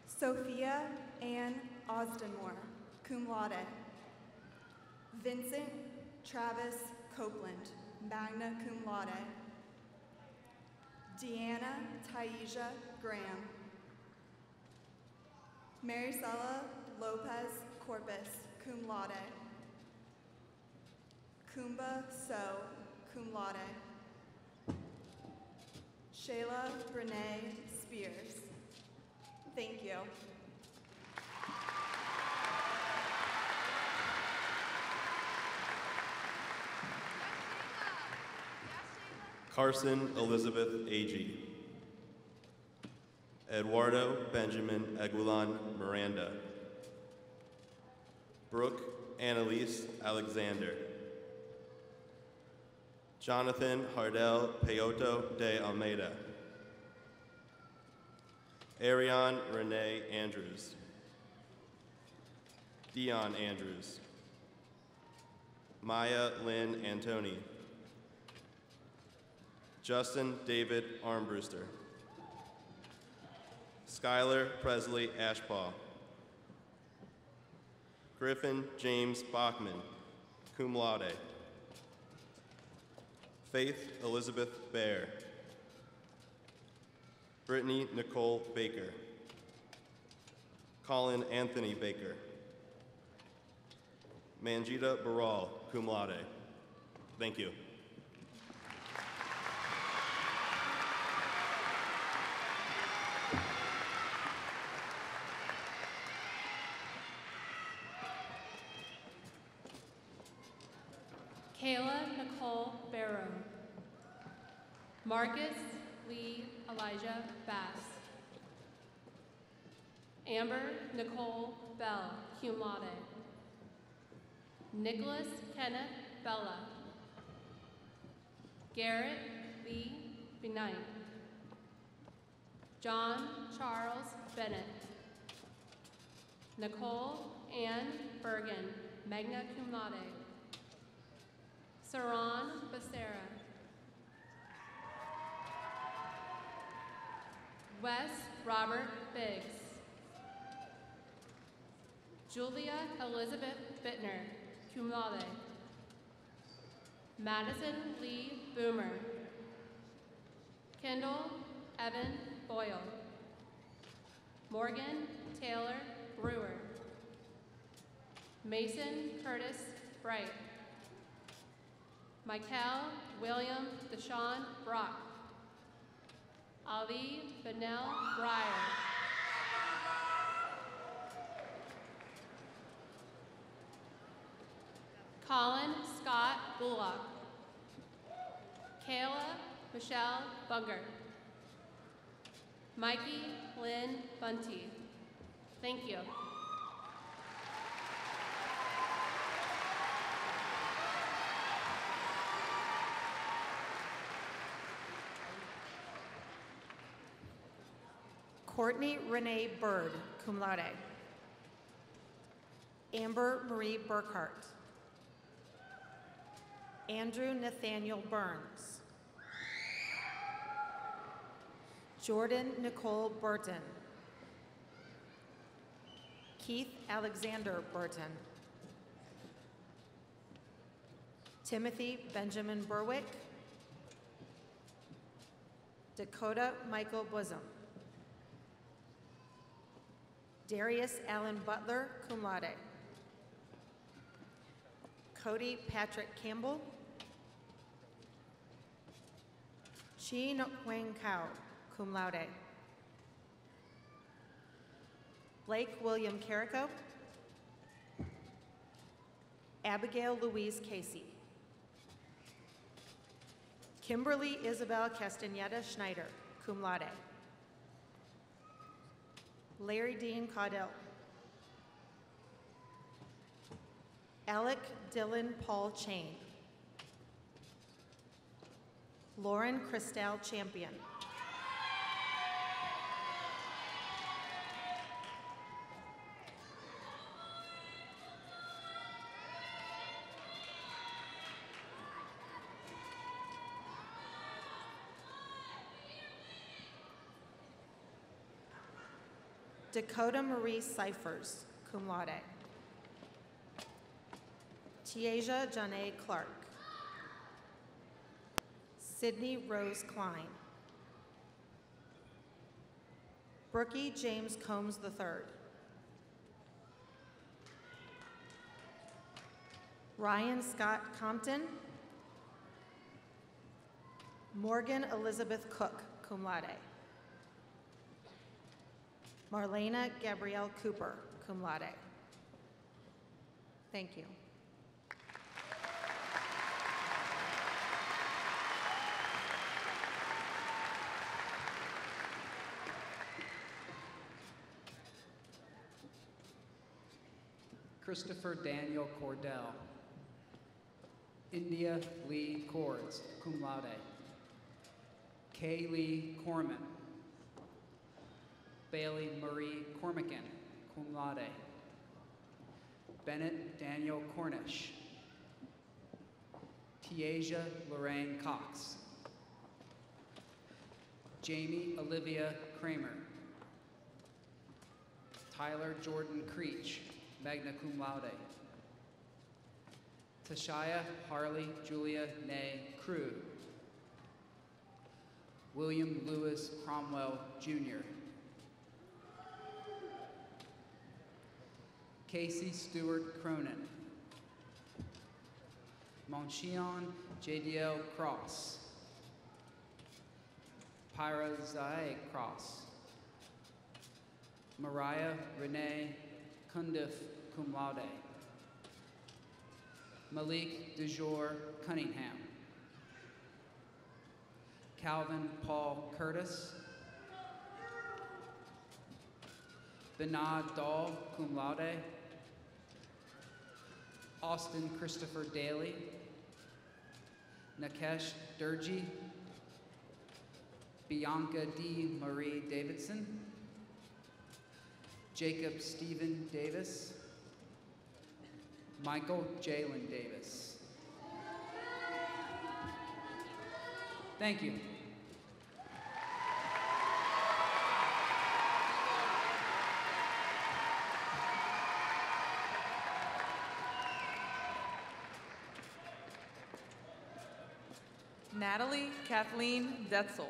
Sophia Ann Osdenmore, cum laude. Vincent Travis Copeland, magna cum laude. Deanna Taisha Graham. Maricela Lopez Corpus, cum laude. Kumba So, cum laude. Shayla Renee Spears. Thank you. Carson Elizabeth Agee. Eduardo Benjamin Aguilan Miranda. Brooke Annalise Alexander. Jonathan Hardell Peyoto de Almeida. Ariane Renee Andrews. Dion Andrews. Maya Lynn Antoni. Justin David Armbruster. Skylar Presley Ashpaw. Griffin James Bachman, cum laude. Faith Elizabeth Baer. Brittany Nicole Baker. Colin Anthony Baker. Manjita Baral, cum laude. Thank you. Kayla Nicole Barrow. Marcus Lee Elijah Bass. Amber Nicole Bell, cum laude. Nicholas Kenneth Bella. Garrett Lee Benite. John Charles Bennett. Nicole Ann Bergen, magna cum laude. Saran Becerra. Wes Robert Biggs. Julia Elizabeth Bittner, cum laude. Madison Lee Boomer. Kendall Evan Boyle. Morgan Taylor Brewer. Mason Curtis Bright. Michael William Deshaun Brock. Ali Benel Breyer. Colin Scott Bullock. Kayla Michelle Bunger. Mikey Lynn Bunty. Thank you. Courtney Renee Bird, cum laude. Amber Marie Burkhart. Andrew Nathaniel Burns. Jordan Nicole Burton. Keith Alexander Burton. Timothy Benjamin Berwick. Dakota Michael Bosom. Darius Allen Butler, cum laude. Cody Patrick Campbell. Chi Nguyen Cao, cum laude. Blake William Carrico. Abigail Louise Casey. Kimberly Isabel Castaneda Schneider, cum laude. Larry Dean Caudell. Alec Dylan Paul Chain. Lauren Christelle Champion. Dakota Marie Cyphers, cum laude. Tiaja Janae Clark. Sydney Rose Klein. Brookie James Combs III. Ryan Scott Compton. Morgan Elizabeth Cook, cum laude. Marlena Gabrielle Cooper, cum laude. Thank you. Christopher Daniel Cordell. India Lee Cords, cum laude. Kay Lee Corman. Bailey Marie Cormican, cum laude. Bennett Daniel Cornish. Tiaja Lorraine Cox. Jamie Olivia Kramer. Tyler Jordan Creech, magna cum laude. Tashaya Harley Julia Nay Crew. William Lewis Cromwell, Jr. Casey Stewart Cronin. Monchion JDL Cross. Pyra Zae Cross. Mariah Renee Cundiff, cum laude. Malik DeJour Cunningham. Calvin Paul Curtis. Benad Dahl, cum laude. Austin Christopher Daly. Nakesh Durji. Bianca D. Marie Davidson. Jacob Stephen Davis. Michael Jalen Davis. Thank you. Natalie Kathleen Detzel.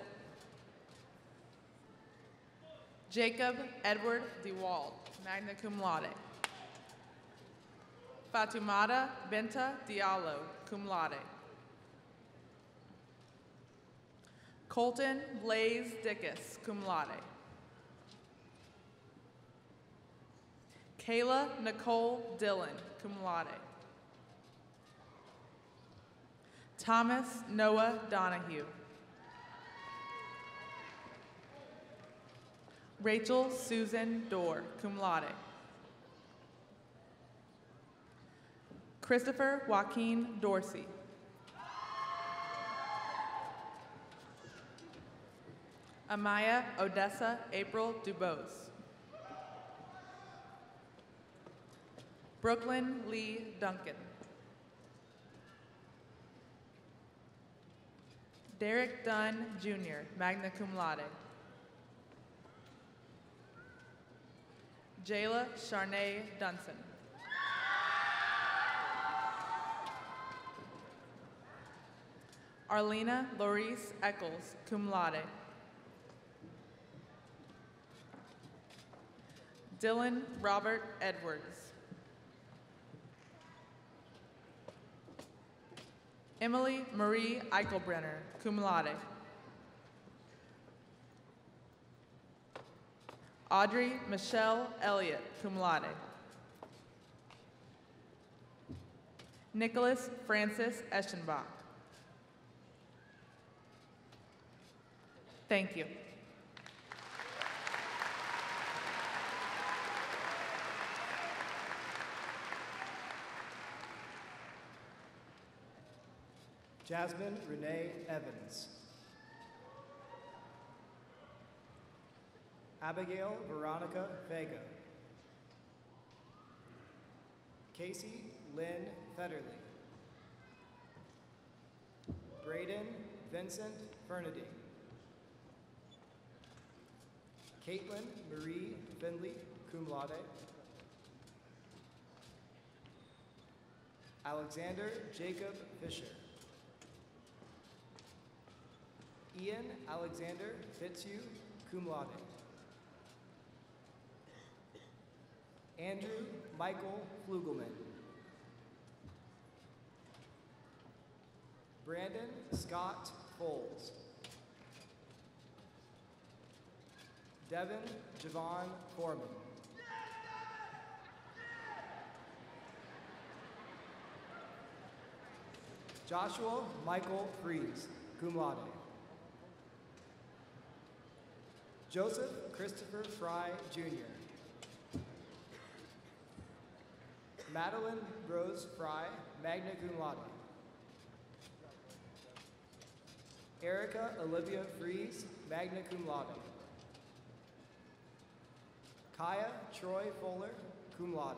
Jacob Edward DeWald, magna cum laude. Fatumata Binta Diallo, cum laude. Colton Blaze Dickus, cum laude. Kayla Nicole Dillon, cum laude. Thomas Noah Donahue. Rachel Susan Dorr, cum laude. Christopher Joaquin Dorsey. Amaya Odessa April Dubose. Brooklyn Lee Duncan. Derek Dunn Jr., magna cum laude. Jayla Charnay Dunson. Arlena Laurice Eccles, cum laude. Dylan Robert Edwards. Emily Marie Eichelbrenner, cum laude. Audrey Michelle Elliott, cum laude. Nicholas Francis Eschenbach. Thank you. Jasmine Renee Evans. Abigail Veronica Vega. Casey Lynn Federley. Braden Vincent Fernady. Caitlin Marie Finley, cum laude. Alexander Jacob Fisher. Ian Alexander Fitzhugh, cum laude. Andrew Michael Flugelman. Brandon Scott Foles. Devin Javon Foreman. Joshua Michael Fries, cum laude. Joseph Christopher Fry, Jr. Madeline Rose Fry, magna cum laude. Erica Olivia Fries, magna cum laude. Kaya Troy Fuller, cum laude.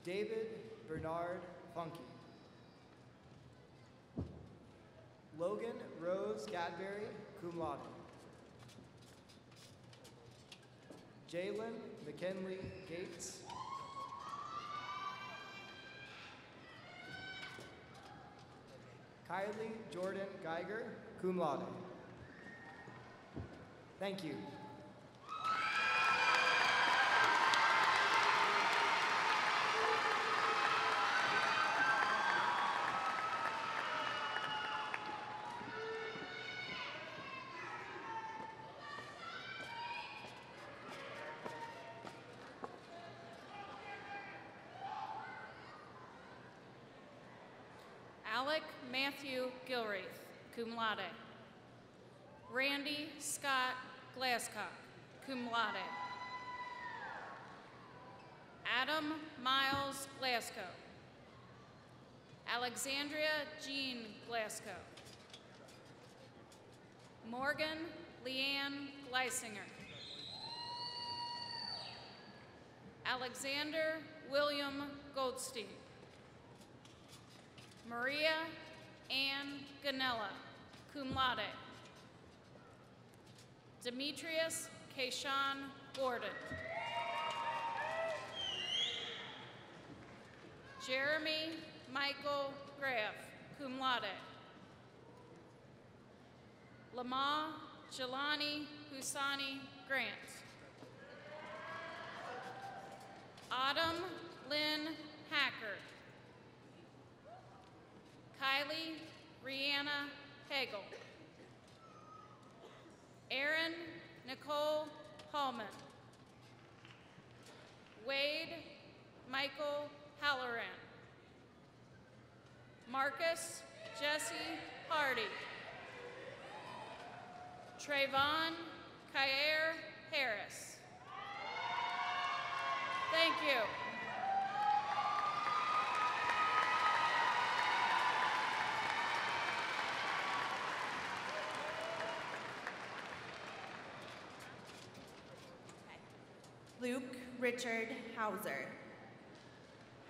David Bernard Funky. Logan Rose Cadbury, cum laude. Jalen McKinley Gates. Kylie Jordan Geiger, cum laude. Thank you. Alec Matthew Gilreath, cum laude. Randy Scott Glasscock, cum laude. Adam Miles Glasgow. Alexandria Jean Glasgow. Morgan Leanne Gleisinger. Alexander William Goldstein. Maria Ann Ganella, cum laude. Demetrius Kayshawn Gordon. Jeremy Michael Graff, cum laude. Lama Jelani Husani Grant. Autumn Lynn Hacker. Kylie Rihanna Hagel. Erin Nicole Hallman. Wade Michael Halloran. Marcus Jesse Hardy. Trayvon Kyair Harris. Thank you. Luke Richard Hauser.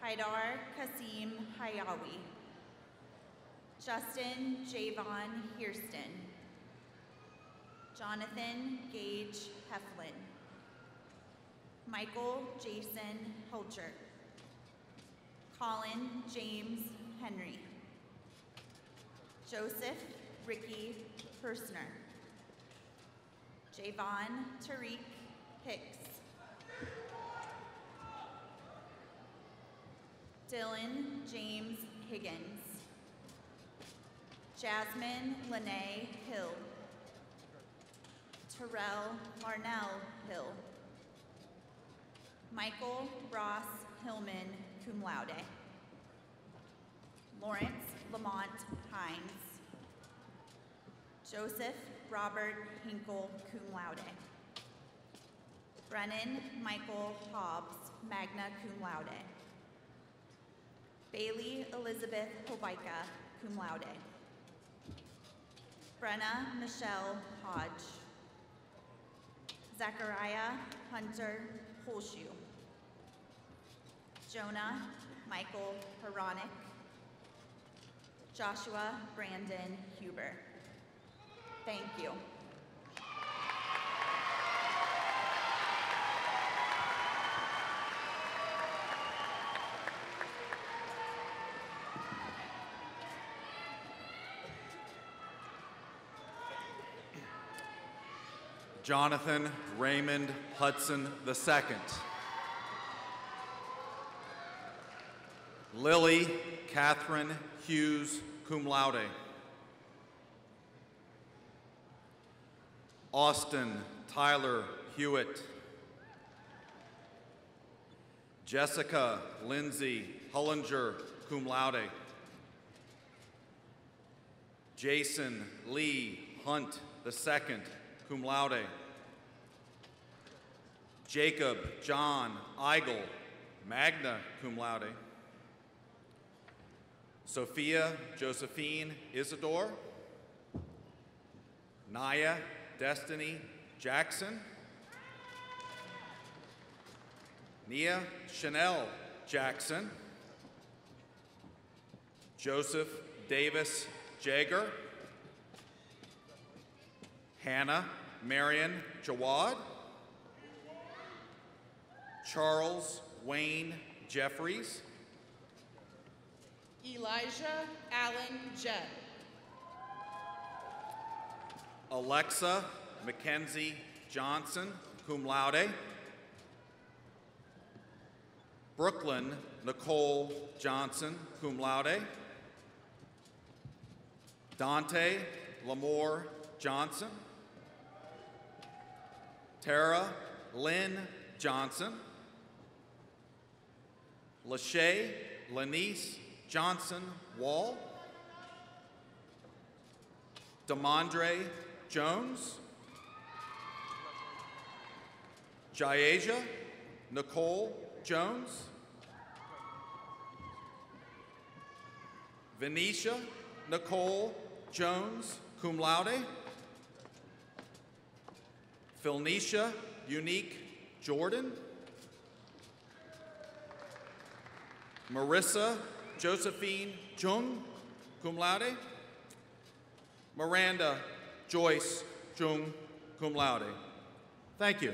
Haidar Kasim Hayawi. Justin Javon Hairston. Jonathan Gage Heflin. Michael Jason Hulcher. Colin James Henry. Joseph Ricky Persner. Javon Tariq Hicks. Dylan James Higgins. Jasmine Lene Hill. Terrell Marnell Hill. Michael Ross Hillman, cum laude. Lawrence Lamont Hines. Joseph Robert Hinkle, cum laude. Brennan Michael Hobbs, magna cum laude. Bailey Elizabeth Hobica, cum laude. Brenna Michelle Hodge. Zachariah Hunter Holshoe. Jonah Michael Horonic. Joshua Brandon Huber. Thank you. Jonathan Raymond Hudson II. Lily Catherine Hughes, cum laude. Austin Tyler Hewitt. Jessica Lindsay Hullinger, cum laude. Jason Lee Hunt II, cum laude. Jacob John Eigel, magna cum laude. Sophia Josephine Isidore. Naya Destiny Jackson. Nia Chanel Jackson. Joseph Davis Jager. Hannah Marion Jawad. Charles Wayne Jeffries. Elijah Allen Jett. Alexa Mackenzie Johnson, cum laude. Brooklyn Nicole Johnson, cum laude. Dante Lamore Johnson. Tara Lynn Johnson. Lachey Lanice Johnson Wall. Demondre Jones. Jaeja Nicole Jones. Venetia Nicole Jones, cum laude. Philnetia Unique Jordan. Marissa Josephine Jung, cum laude. Miranda Joyce Jung, cum laude. Thank you.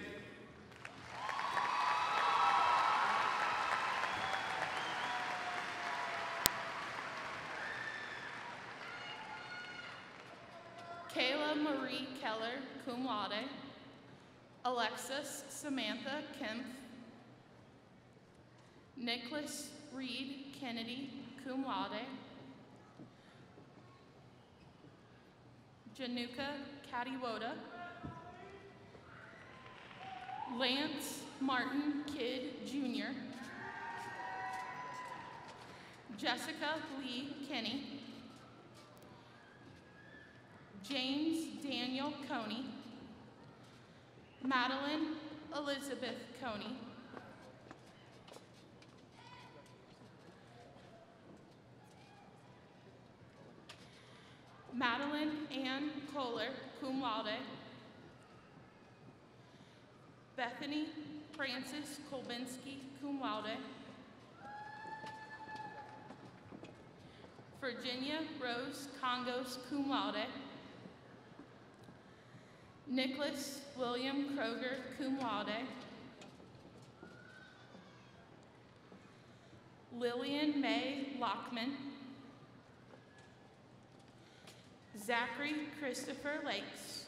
Kayla Marie Keller, cum laude. Alexis Samantha Kempf. Nicholas Reed Kennedy, cum laude. Januka Kadiwoda. Lance Martin Kidd, Jr. Jessica Lee Kenny. James Daniel Coney. Madeline Elizabeth Coney. Madeline Ann Kohler, cum laude. Bethany Frances Kolbinski, cum laude. Virginia Rose Congos, cum laude. Nicholas William Kroger, cum laude. Lillian May Lockman. Zachary Christopher Lakes.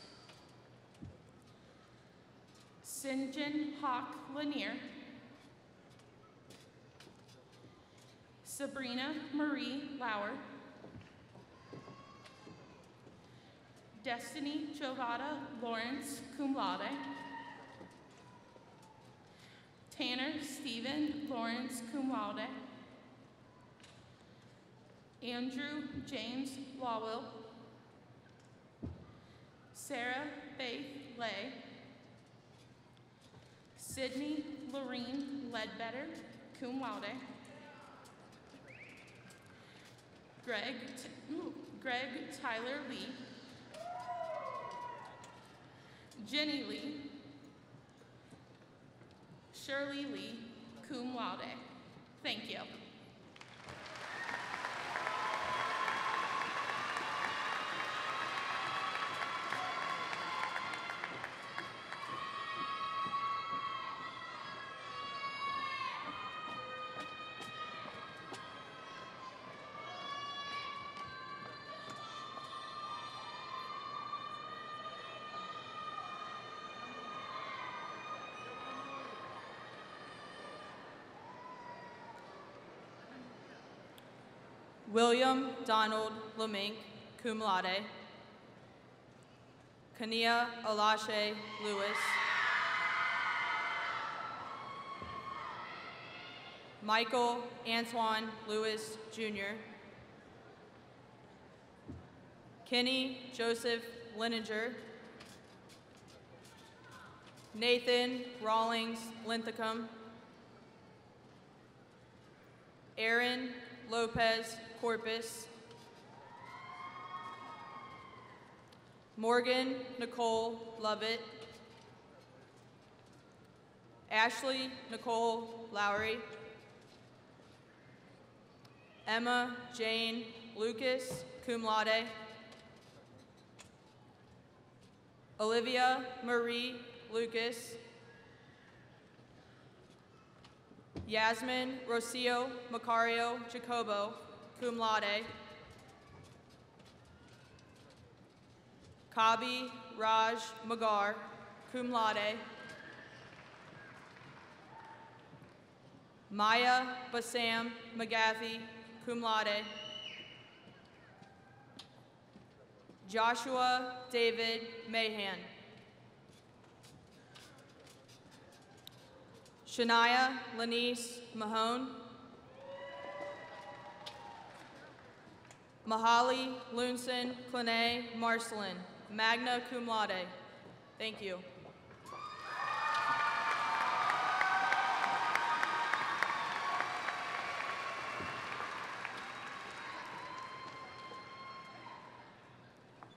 Sinjin Hawk Lanier. Sabrina Marie Lauer. Destiny Jovada Lawrence, cum laude. Tanner Stephen Lawrence, cum laude. Andrew James Lawwill. Sarah Faith Lay. Sydney Lorene Ledbetter, cum laude. Greg Tyler Lee. Jenny Lee. Shirley Lee, cum laude. Thank you. William Donald Lamink, cum laude. Kania Alashe Lewis. Michael Antoine Lewis, Jr. Kenny Joseph Lininger. Nathan Rawlings Linthicum. Aaron Lopez Corpus. Morgan Nicole Lovett. Ashley Nicole Lowry. Emma Jane Lucas, cum laude. Olivia Marie Lucas. Yasmin Rocio Macario Jacobo, cum laude. Kabi Raj Magar, cum laude. Maya Bassam McGathy, cum laude. Joshua David Mahan. Shania Lanice Mahone. Mahali Lunson Clane Marcelin, magna cum laude. Thank you.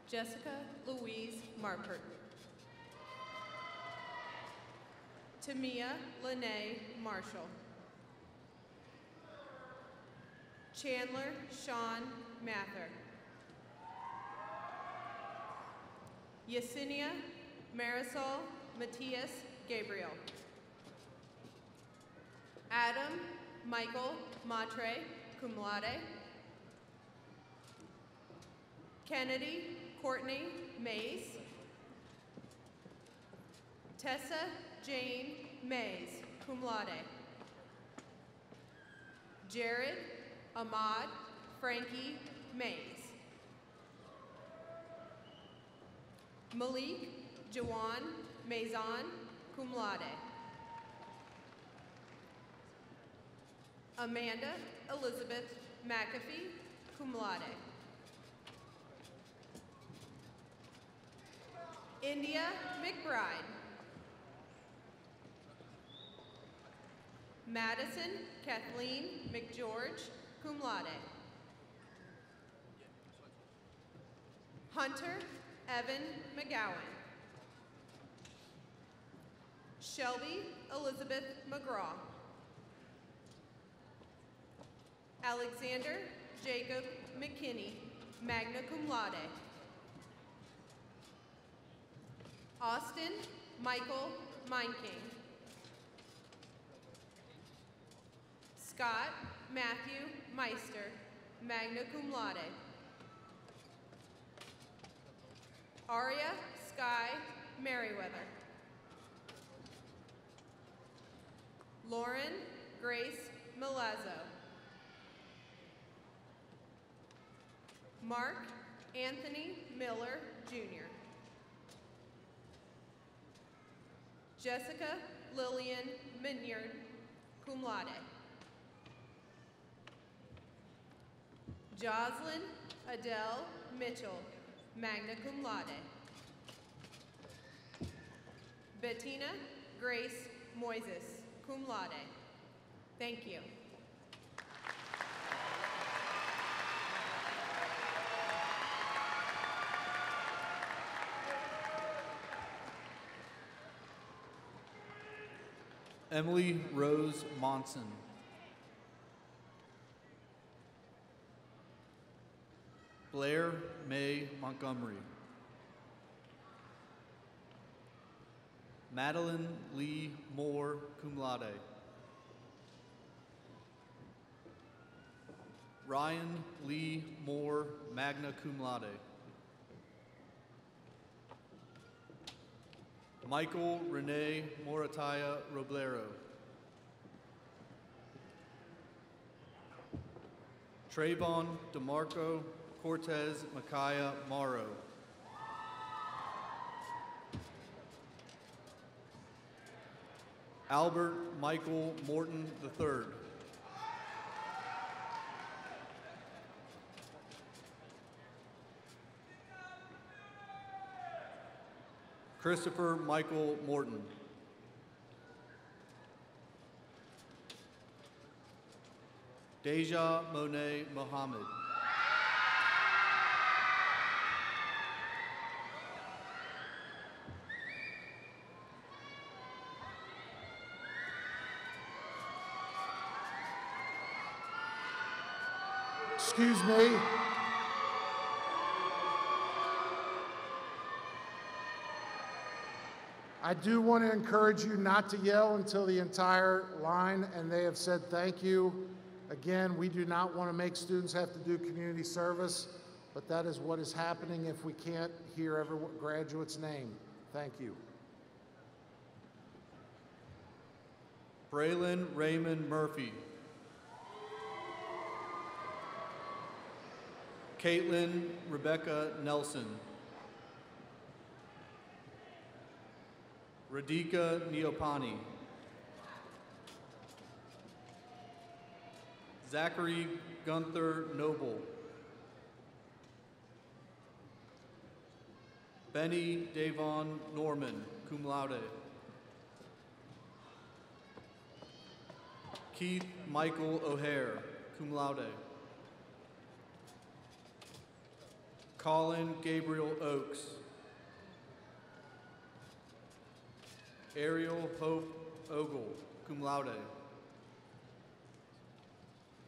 Jessica Louise Marpert. Tamia Lene Marshall. Chandler Sean Mather. Yesenia Marisol Matthias Gabriel. Adam Michael Matre, cum laude. Kennedy Courtney Mays. Tessa Jane Mays, cum laude. Jared Ahmad Frankie Mays. Malik Jawan Maison, cum laude. Amanda Elizabeth McAfee, cum laude. India McBride. Madison Kathleen McGeorge, cum laude. Hunter Evan McGowan. Shelby Elizabeth McGraw. Alexander Jacob McKinney, magna cum laude. Austin Michael Meinking. Scott Matthew Meister, magna cum laude. Aria Sky Merriweather. Lauren Grace Milazzo. Mark Anthony Miller, Jr. Jessica Lillian Minyard, cum laude. Jocelyn Adele Mitchell, magna cum laude. Bettina Grace Moises, cum laude. Thank you. Emily Rose Monson. Blair May Montgomery. Madeline Lee Moore, cum laude. Ryan Lee Moore, magna cum laude. Michael Rene Morataya Roblero. Trayvon DeMarco Cortez Micaiah Morrow. Albert Michael Morton III. Christopher Michael Morton. Deja Monet Mohammed. Excuse me. I do want to encourage you not to yell until the entire line, and they have said thank you. Again, we do not want to make students have to do community service, but that is what is happening if we can't hear every graduate's name. Thank you. Braylon Raymond Murphy. Caitlin Rebecca Nelson. Radhika Neopani. Zachary Gunther Noble. Benny Davon Norman, cum laude. Keith Michael O'Hare, cum laude. Colin Gabriel Oakes. Ariel Hope Ogle, cum laude.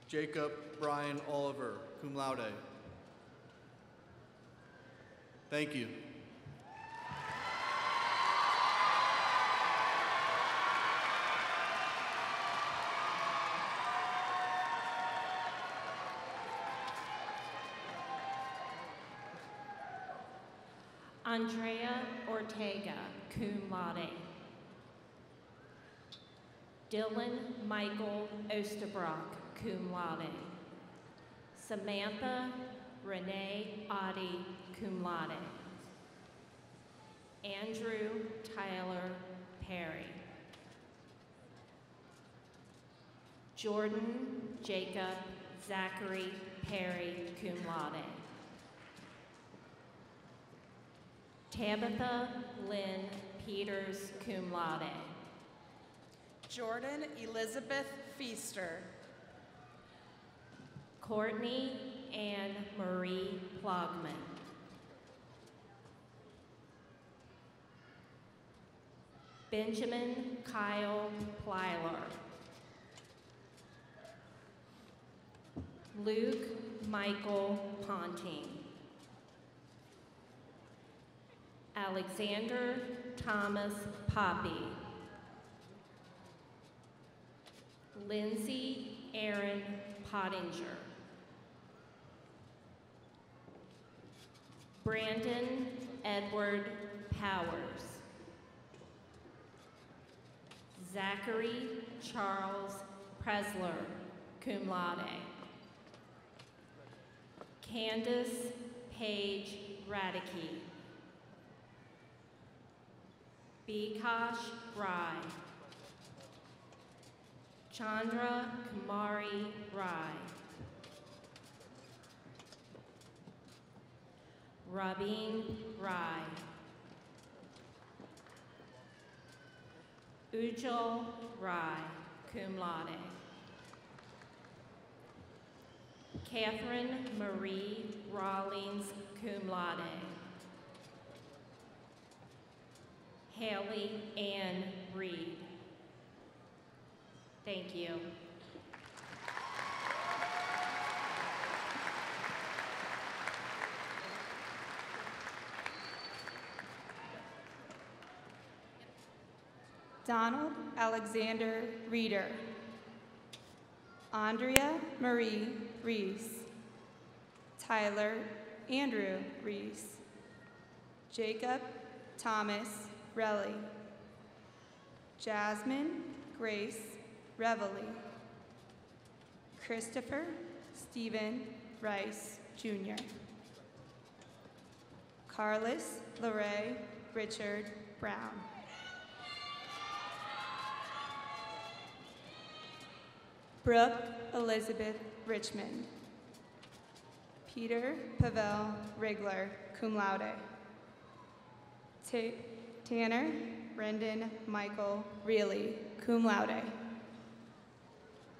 Jacob Brian Oliver, cum laude. Thank you. Andrea Ortega, cum laude. Dylan Michael Osterbrock. cum laude. Samantha Renee Audi, cum laude. Andrew Tyler Perry. Jordan Jacob Zachary Perry, cum laude. Tabitha Lynn Peters, cum laude. Jordan Elizabeth Feaster. Courtney Ann Marie Plogman. Benjamin Kyle Plyler. Luke Michael Ponting. Alexander Thomas Poppy. Lindsay Aaron Pottinger. Brandon Edward Powers. Zachary Charles Presler, cum laude. Candace Paige Radicke. Bikash Rai. Chandra Kumari Rai. Rabin Rai. Ujjal Rai, cum laude. Catherine Marie Rawlings, cum laude. Haley Ann Reed. Thank you. Donald Alexander Reeder. Andrea Marie Reese. Tyler Andrew Reese. Jacob Thomas Relly. Jasmine Grace Reveley. Christopher Stephen Rice, Jr. Carlos LeRae Richard Brown. Brooke Elizabeth Richmond. Peter Pavel Rigler, cum laude. Tanner Brendan Michael Reilly, cum laude.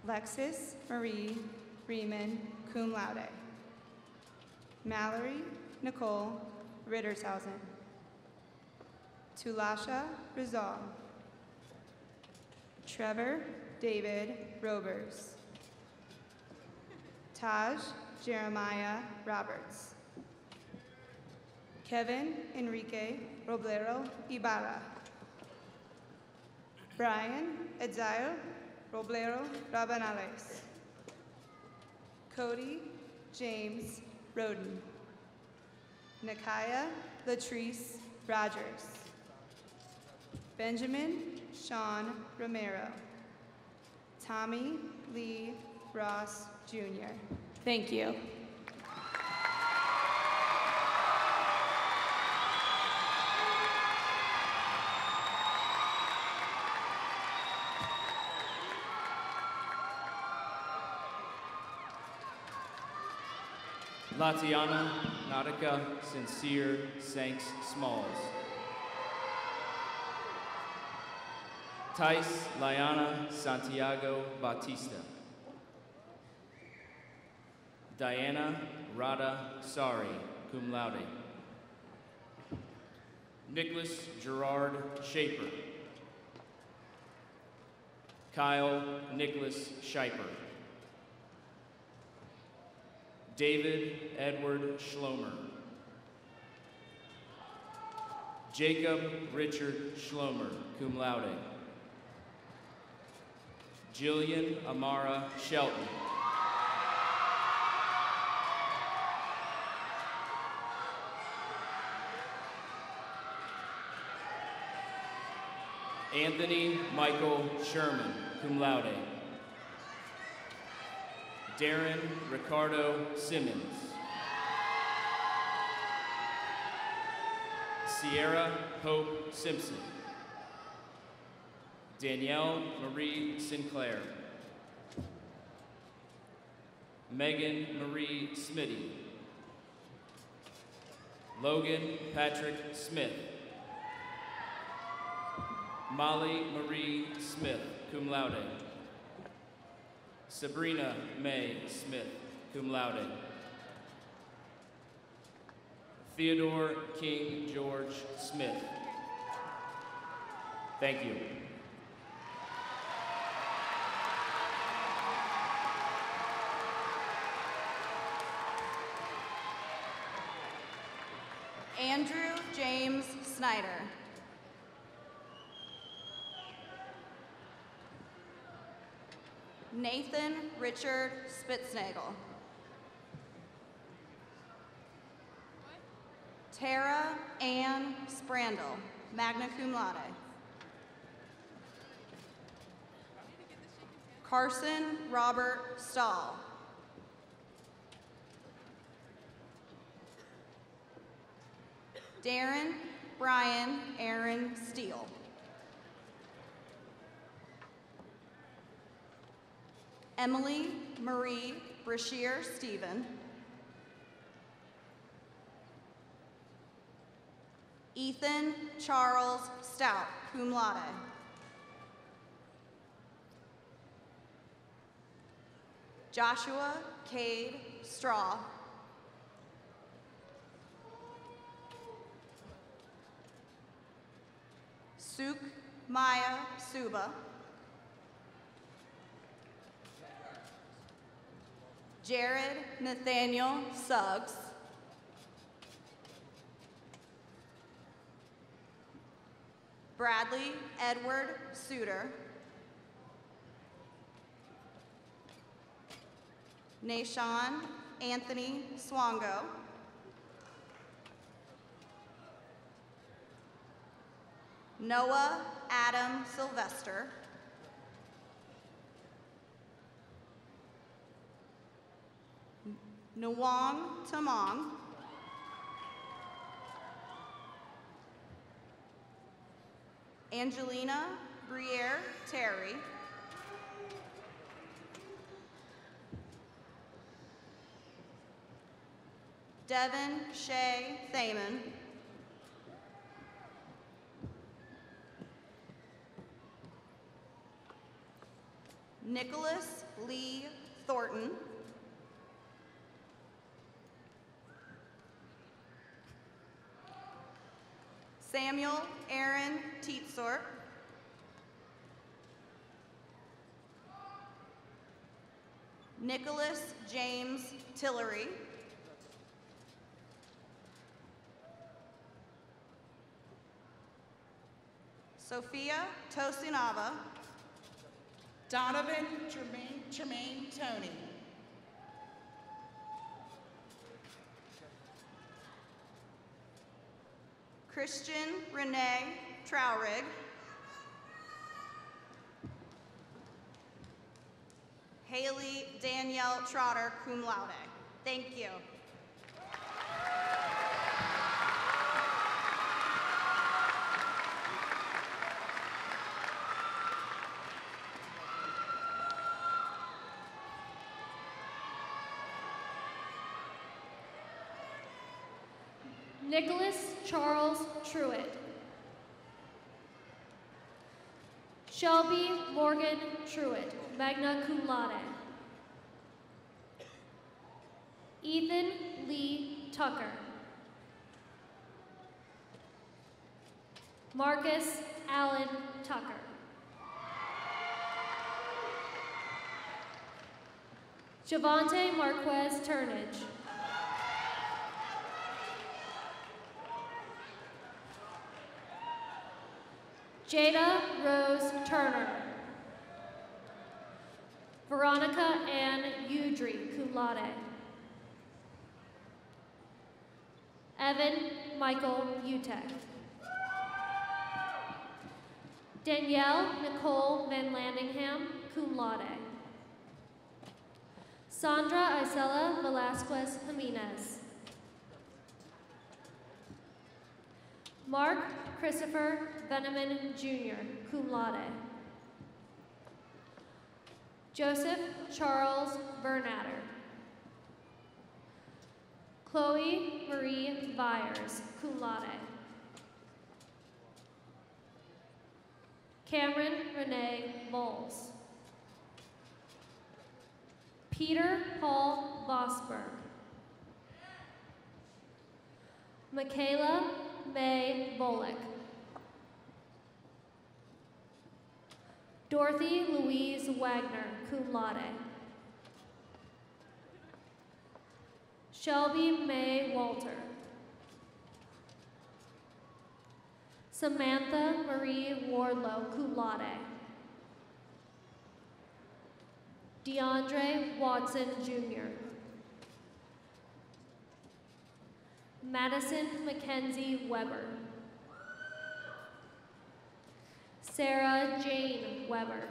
Lexis Marie Riemann, cum laude. Mallory Nicole Rittershausen. Tulasha Rizal. Trevor David Robers. Taj Jeremiah Roberts. Kevin Enrique Roblero Ibarra. Brian Edzayo Roblero Rabanales. Cody James Roden. Nakaya Latrice Rogers. Benjamin Sean Romero. Tommy Lee Ross, Jr. Thank you. Latiana Nautica Sincere Sanks Smalls. Tice Liana Santiago Batista. Diana Rada Sari, cum laude. Nicholas Gerard Shaper. Kyle Nicholas Shiper. David Edward Schlomer. Jacob Richard Schlomer, cum laude. Jillian Amara Shelton. Anthony Michael Sherman, cum laude. Darren Ricardo Simmons. Sierra Hope Simpson. Danielle Marie Sinclair. Megan Marie Smitty. Logan Patrick Smith. Molly Marie Smith, cum laude. Sabrina May Smith, cum laude. Theodore King George Smith. Thank you. Andrew James Snyder. Nathan Richard Spitznagel. Tara Ann Sprandel, magna cum laude. Carson Robert Stahl. Darren Brian Aaron Steele. Emily Marie Brashear Stephen. Ethan Charles Stout, cum laude. Joshua Cade Straw. Suk Maya Suba. Jared Nathaniel Suggs. Bradley Edward Suter. Nashawn Anthony Swango. Noah Adam Sylvester. Nwang Tamong. Angelina Briere Terry. Devin Shea Thaman. Nicholas Lee Thornton. Samuel Aaron Teetsort. Nicholas James Tillery. Sophia Tosinava. Donovan Jermaine Tony. Christian Renee Trowrig. Haley Danielle Trotter, cum laude. Thank you. Nicholas Charles Truitt. Shelby Morgan Truitt, magna cum laude. Ethan Lee Tucker. Marcus Allen Tucker. Javante Marquez Turnage. Jada Rose Turner. Veronica Ann Udry, cum laude. Evan Michael Utek. Danielle Nicole Van Landingham, cum laude. Sandra Isela Velasquez Jimenez. Mark Christopher Veneman Jr., cum laude. Joseph Charles Bernatter. Chloe Marie Byers, cum laude. Cameron Renee Bowles. Peter Paul Vosberg. Michaela May Volek. Dorothy Louise Wagner, cum laude. Shelby May Walter. Samantha Marie Wardlow, cum laude. DeAndre Watson Jr. Madison Mackenzie Weber. Sarah Jane Weber.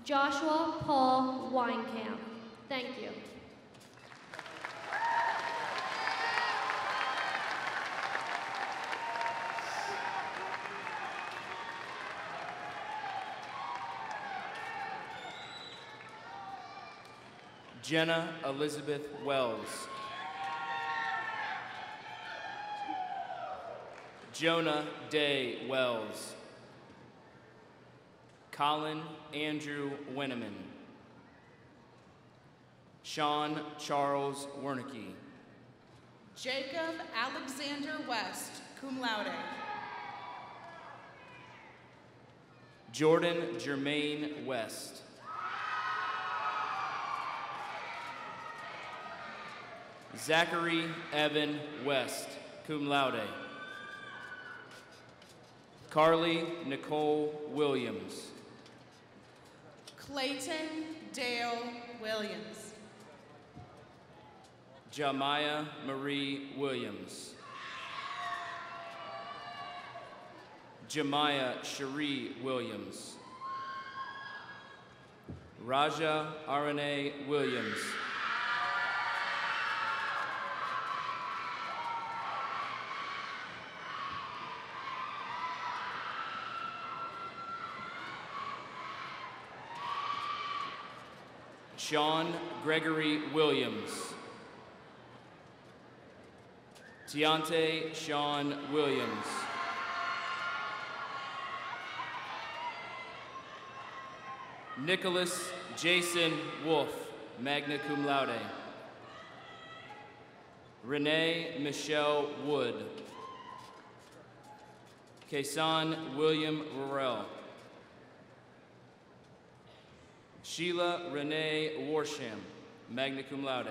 Joshua Paul Weinkamp. Thank you. Jenna Elizabeth Wells. Jonah Day Wells. Colin Andrew Winneman. Sean Charles Wernicke. Jacob Alexander West, cum laude. Jordan Jermaine West. Zachary Evan West, cum laude. Carly Nicole Williams. Clayton Dale Williams. Jamaya Marie Williams. Jemiah Cherie Williams. Raja Arane Williams. Sean Gregory Williams. Deontay Sean Williams. Nicholas Jason Wolf, magna cum laude. Renee Michelle Wood. Kason William Rorell. Sheila Renee Warsham, magna cum laude.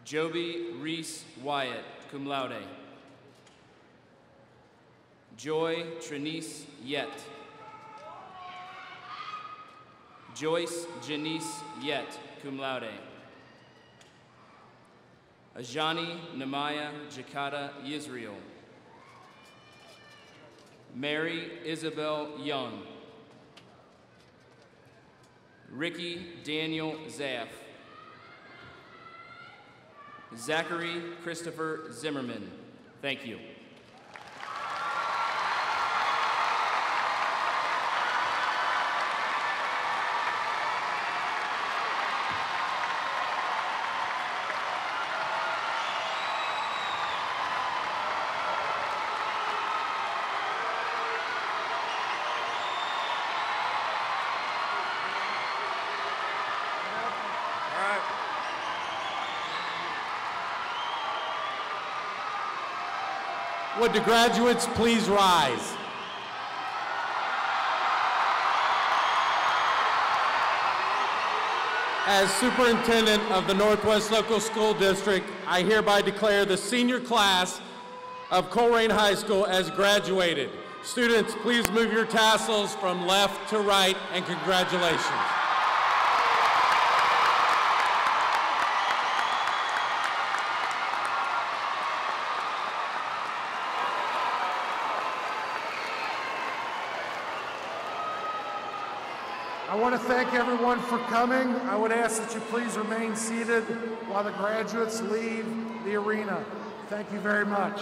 Joby Reese Wyatt, cum laude. Joy Trinice Yett. Joyce Janice Yett, cum laude. Ajani Namaya Jakata Yisrael. Mary Isabel Young. Ricky Daniel Zaff. Zachary Christopher Zimmerman. Thank you. Would the graduates please rise? As superintendent of the Northwest Local School District, I hereby declare the senior class of Colerain High School as graduated. Students, please move your tassels from left to right, and congratulations. I want to thank everyone for coming. I would ask that you please remain seated while the graduates leave the arena. Thank you very much.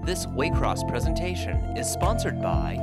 This Waycross presentation is sponsored by